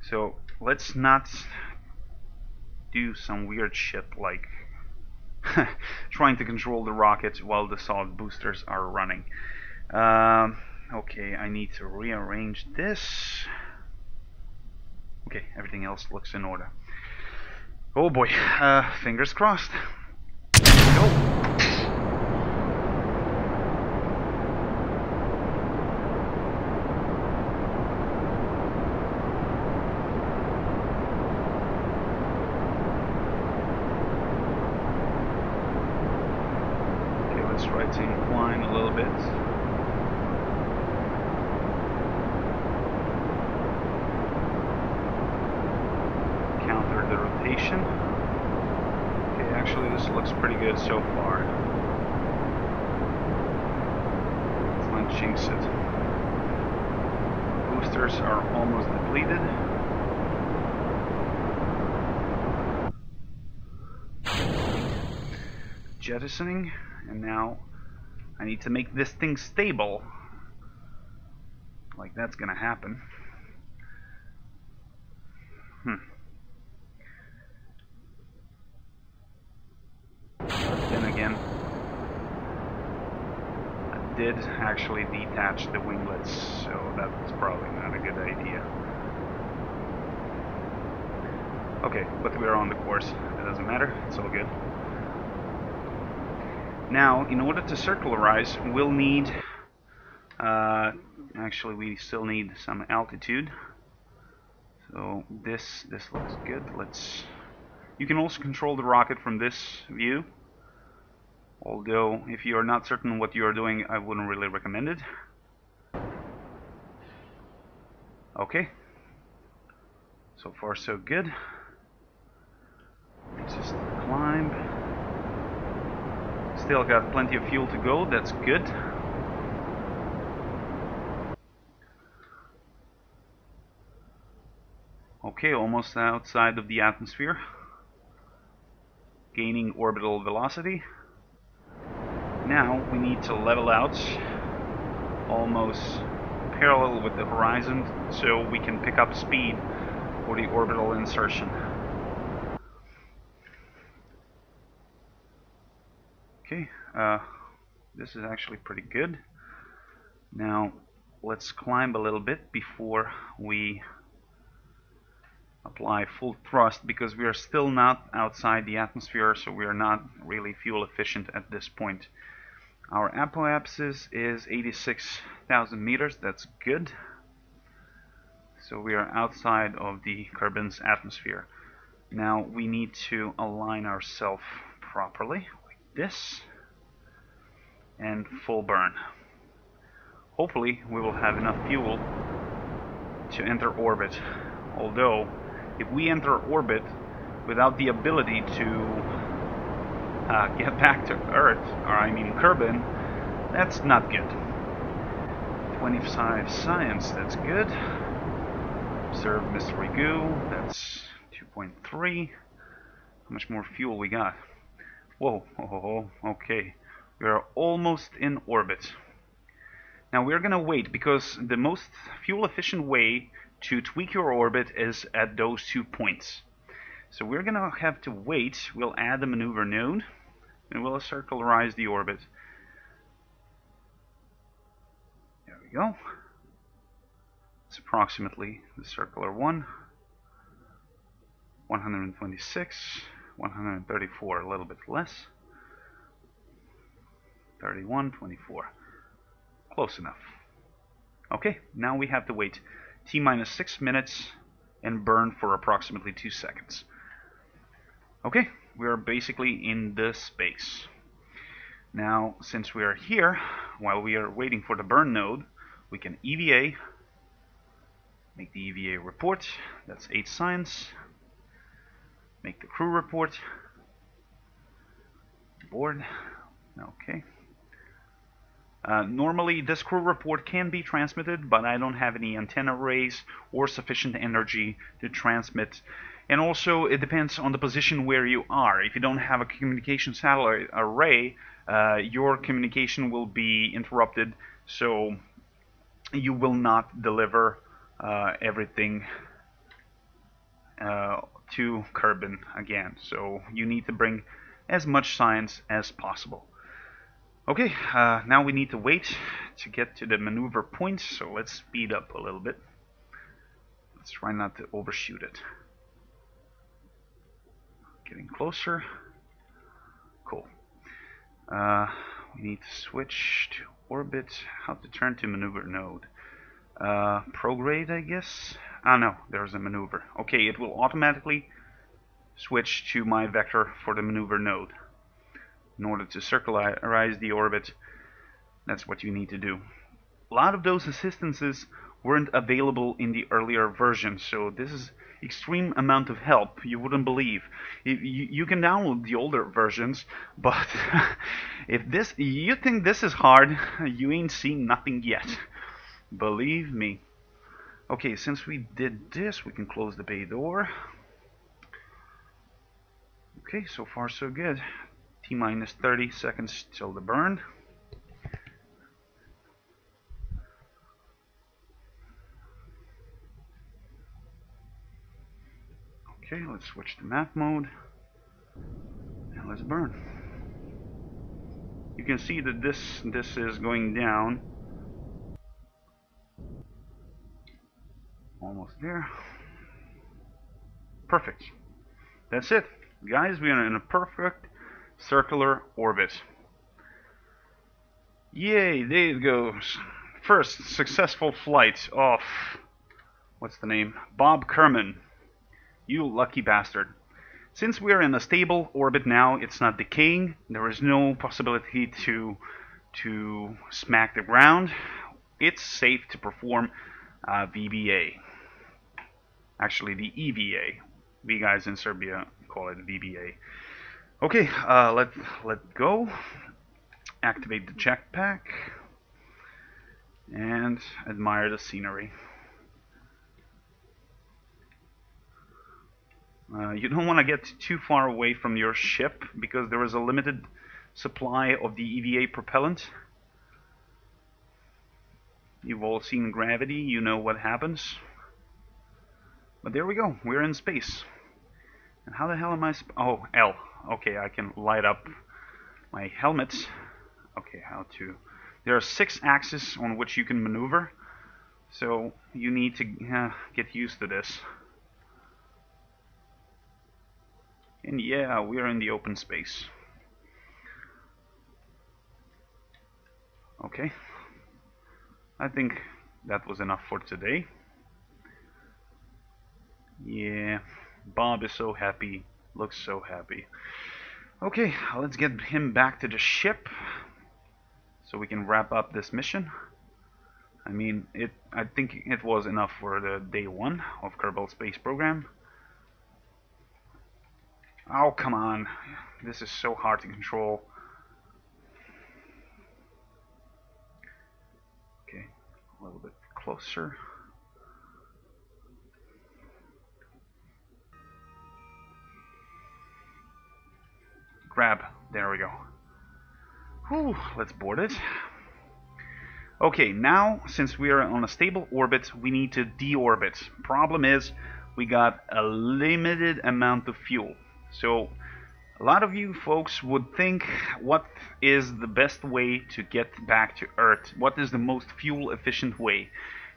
so let's not do some weird shit like trying to control the rocket while the solid boosters are running. Okay, I need to rearrange this. Okay, everything else looks in order. Oh boy, fingers crossed. Go! Try to incline a little bit. Counter the rotation. Okay, actually this looks pretty good so far. Let's not jinx it. Boosters are almost depleted. Jettisoning. And now I need to make this thing stable. Like that's gonna happen. Then again, I did actually detach the winglets, so that's probably not a good idea. Okay, but we're on the course. It doesn't matter. It's all good. Now, in order to circularize, we'll need, actually we still need some altitude. So this looks good. You can also control the rocket from this view. Although, if you're not certain what you're doing, I wouldn't really recommend it. Okay. So far so good. Just climb. Still got plenty of fuel to go, that's good. Okay, almost outside of the atmosphere. Gaining orbital velocity. Now we need to level out almost parallel with the horizon so we can pick up speed for the orbital insertion. Okay, this is actually pretty good. Now let's climb a little bit before we apply full thrust, because we are still not outside the atmosphere, so we are not really fuel efficient at this point. Our apoapsis is 86,000 meters, that's good. So we are outside of the Kerbin's atmosphere. Now we need to align ourselves properly, like this, and full burn. Hopefully we will have enough fuel to enter orbit. Although, if we enter orbit without the ability to get back to Earth, or I mean Kerbin, that's not good. 25 science, that's good. Observe mystery goo, that's 2.3. How much more fuel we got? Whoa, okay. We are almost in orbit. Now we're gonna wait, because the most fuel efficient way to tweak your orbit is at those 2 points. So we're gonna have to wait. We'll add the maneuver node and we'll circularize the orbit. There we go. It's approximately the circular one. 126, 134, a little bit less. 31, 24. Close enough. Okay, now we have to wait T-minus 6 minutes and burn for approximately 2 seconds. Okay, we are basically in the space. Now, since we are here, while we are waiting for the burn node, we can EVA, make the EVA report, that's 8 science, make the crew report, board, okay. Normally, this crew report can be transmitted, but I don't have any antenna arrays or sufficient energy to transmit. And also, it depends on the position where you are. If you don't have a communication satellite array, your communication will be interrupted, so you will not deliver everything to Kerbin again. So you need to bring as much science as possible. Okay, now we need to wait to get to the maneuver point, so let's speed up a little bit. Let's try not to overshoot it. Getting closer. Cool. We need to switch to orbit. How to turn to maneuver node? Prograde, I guess? Ah, no, there's a maneuver. Okay, it will automatically switch to my vector for the maneuver node. In order to circularize the orbit, that's what you need to do. A lot of those assistances weren't available in the earlier version, so this is extreme amount of help you wouldn't believe. You can download the older versions, but if you think this is hard, you ain't seen nothing yet. Believe me. Okay, since we did this, we can close the bay door. Okay, so far so good. T-minus 30 seconds till the burn. Okay, let's switch to map mode. And let's burn. You can see that this is going down. Almost there. Perfect. That's it. Guys, we are in a perfect circular orbit. Yay, there it goes. First successful flight of, what's the name? Bob Kerman. You lucky bastard. Since we are in a stable orbit now, it's not decaying, there is no possibility to smack the ground. It's safe to perform VBA. Actually, the EVA. We guys in Serbia call it VBA. Okay, let go. Activate the jetpack and admire the scenery. You don't want to get too far away from your ship because there is a limited supply of the EVA propellant. You've all seen Gravity, you know what happens. But there we go, we're in space. And how the hell am I oh, L. Okay, I can light up my helmet. Okay, how to... There are 6 axes on which you can maneuver. So you need to get used to this. And yeah, we're in the open space. Okay. I think that was enough for today. Yeah, Bob is so happy, looks so happy. Okay, let's get him back to the ship so we can wrap up this mission. I mean, I think it was enough for the day 1 of Kerbal Space Program. Oh, come on. This is so hard to control. Okay, a little bit closer. Grab. There we go. Whew, let's board it. Okay, now, since we are on a stable orbit, we need to deorbit. Problem is, we got a limited amount of fuel. So, a lot of you folks would think, what is the best way to get back to Earth? What is the most fuel-efficient way?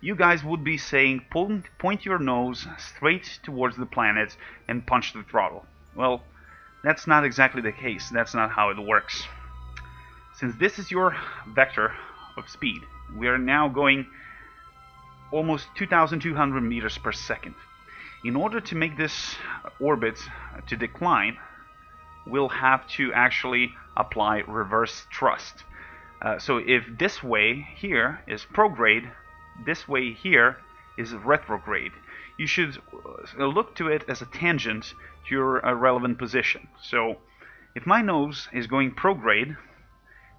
You guys would be saying, point your nose straight towards the planet and punch the throttle. Well, that's not exactly the case. That's not how it works. Since this is your vector of speed, we are now going almost 2,200 meters per second. In order to make this orbit to decline, we'll have to actually apply reverse thrust. So if this way here is prograde, this way here is retrograde. You should look to it as a tangent to your relevant position. So if my nose is going prograde,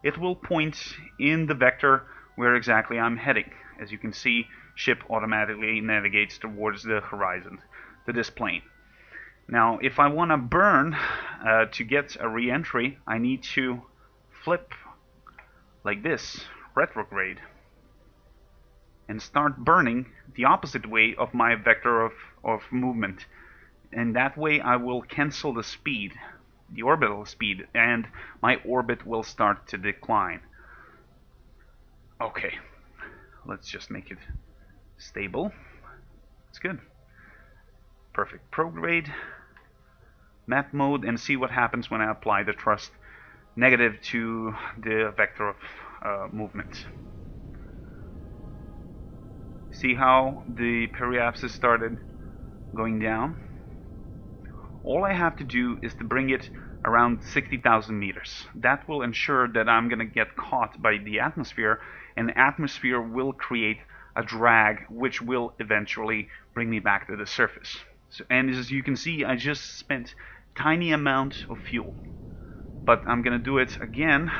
it will point in the vector where exactly I'm heading. As you can see, ship automatically navigates towards the horizon, to this plane. Now, if I want to burn to get a re-entry, I need to flip like this, retrograde, and start burning the opposite way of my vector of movement. And that way I will cancel the speed, the orbital speed, and my orbit will start to decline. Okay, let's just make it stable. It's good. Perfect. Prograde, map mode, and see what happens when I apply the thrust negative to the vector of movement. See how the periapsis started going down? All I have to do is to bring it around 60,000 meters. That will ensure that I'm going to get caught by the atmosphere, and the atmosphere will create a drag which will eventually bring me back to the surface. So, and as you can see, I just spent tiny amount of fuel. But I'm going to do it again.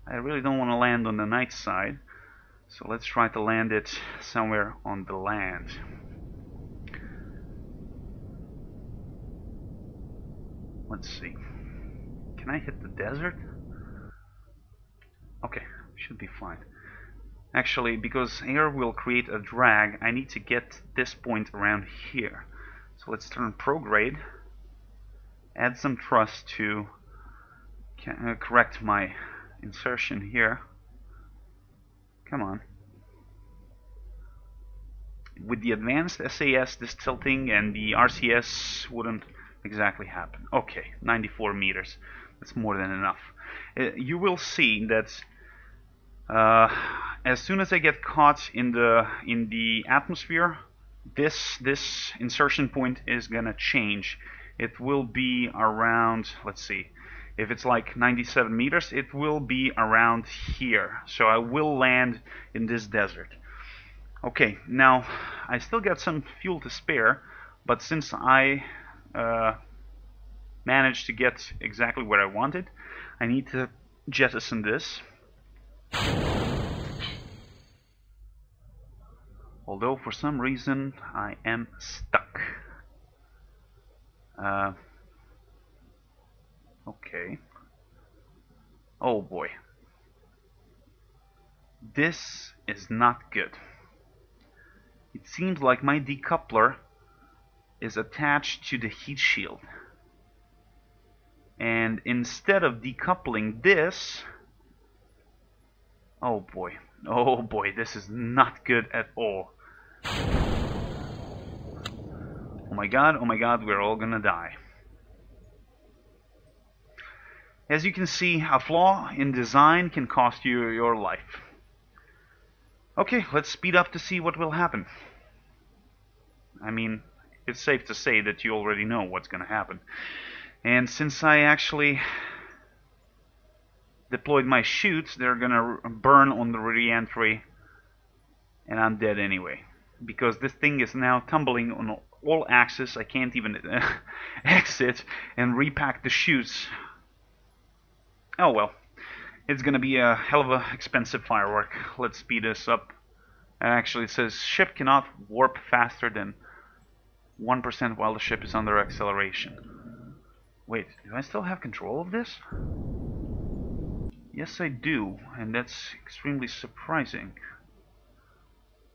I really don't want to land on the night side. So let's try to land it somewhere on the land. Let's see. Can I hit the desert? Okay, should be fine. Actually, because air will create a drag, I need to get this point around here. So let's turn prograde, add some thrust to correct my insertion here. Come on. With the advanced SAS, this tilting and the RCS wouldn't exactly happen. Okay, 94 meters. That's more than enough. You will see that as soon as I get caught in the atmosphere, this insertion point is gonna change. It will be around, let's see, if it's like 97 meters, it will be around here. So I will land in this desert. Okay, now I still got some fuel to spare, but since I managed to get exactly where I wanted, I need to jettison this. Although for some reason I am stuck. Okay. Oh boy. This is not good. It seems like my decoupler is attached to the heat shield. And instead of decoupling this... oh boy, this is not good at all. Oh my god, we're all gonna die. As you can see, a flaw in design can cost you your life. Okay, let's speed up to see what will happen. I mean, it's safe to say that you already know what's gonna happen. And since I actually deployed my chutes, they're gonna burn on the re-entry, and I'm dead anyway. Because this thing is now tumbling on all axes, I can't even exit and repack the chutes. Oh well, it's gonna be a hell of a expensive firework. Let's speed this up. Actually, it says ship cannot warp faster than 1% while the ship is under acceleration. Wait, do I still have control of this? Yes, I do, and that's extremely surprising.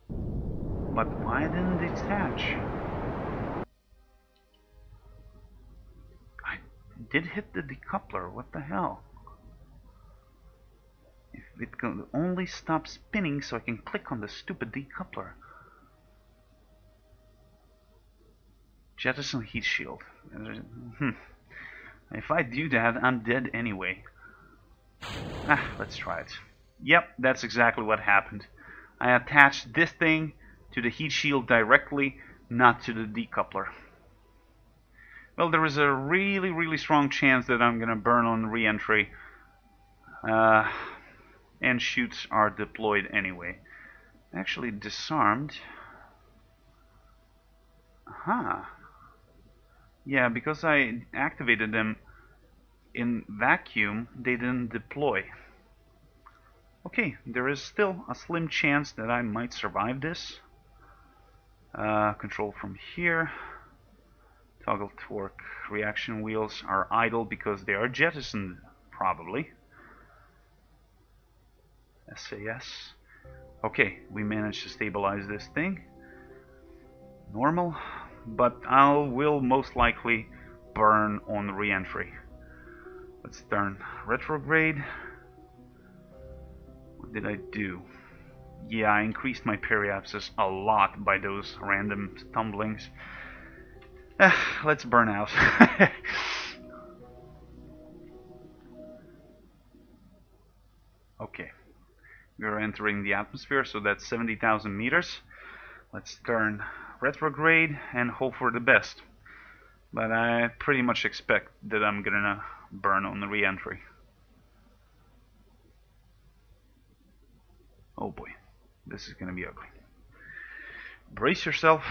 But why didn't it detach? I did hit the decoupler, what the hell? If it could only stop spinning so I can click on the stupid decoupler. Jettison heat shield. If I do that, I'm dead anyway. Let's try it. Yep, that's exactly what happened. I attached this thing to the heat shield directly, not to the decoupler. Well, there is a really strong chance that I'm gonna burn on re-entry. And chutes are deployed anyway. Actually disarmed. Aha. Yeah, because I activated them in vacuum, they didn't deploy. Okay, there is still a slim chance that I might survive this. Control from here. Toggle torque. Reaction wheels are idle because they are jettisoned, probably. SAS. Okay, we managed to stabilize this thing. Normal, but I will most likely burn on re-entry. Let's turn retrograde. What did I do? Yeah, I increased my periapsis a lot by those random tumblings. Let's burn out. Okay, we're entering the atmosphere, so that's 70,000 meters. Let's turn retrograde and hope for the best. But I pretty much expect that I'm gonna burn on the re-entry. Oh boy, this is gonna be ugly. Brace yourself.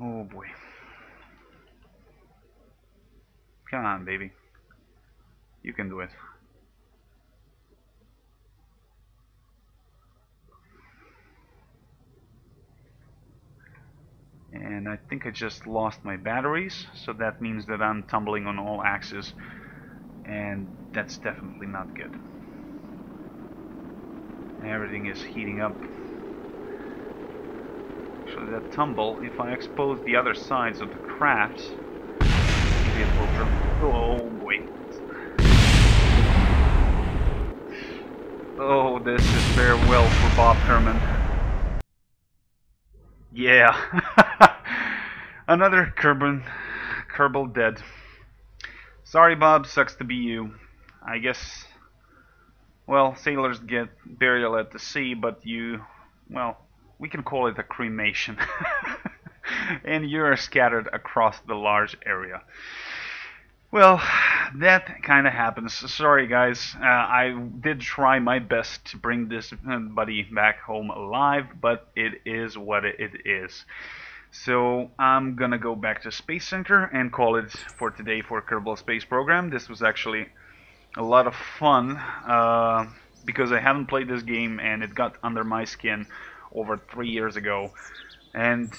Oh boy. Come on, baby. You can do it. And I think I just lost my batteries, so that means that I'm tumbling on all axes, and that's definitely not good. Everything is heating up. Actually, that tumble, if I expose the other sides of the craft, maybe it will jump. Oh boy. Oh, this is very well for Bob Herman. Yeah. Another Kerbal dead. Sorry, Bob, sucks to be you. I guess, well, sailors get burial at the sea, but you, well, we can call it a cremation. And you're scattered across the large area. Well, that kind of happens. Sorry, guys. I did try my best to bring this buddy back home alive, but it is what it is. So I'm gonna go back to Space Center and call it for today for Kerbal Space Program. This was actually a lot of fun because I haven't played this game and it got under my skin over 3 years ago. And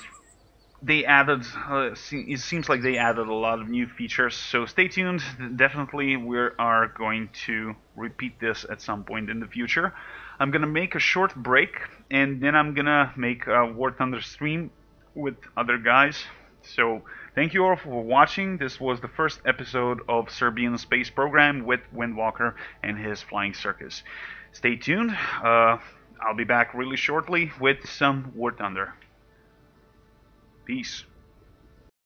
they added, it seems like they added a lot of new features, so stay tuned. Definitely we are going to repeat this at some point in the future. I'm gonna make a short break and then I'm gonna make a War Thunder stream with other guys. So thank you all for watching. This was the first episode of Serbian Space Program with Windwalker and his flying circus. Stay tuned. I'll be back really shortly with some War Thunder. Peace.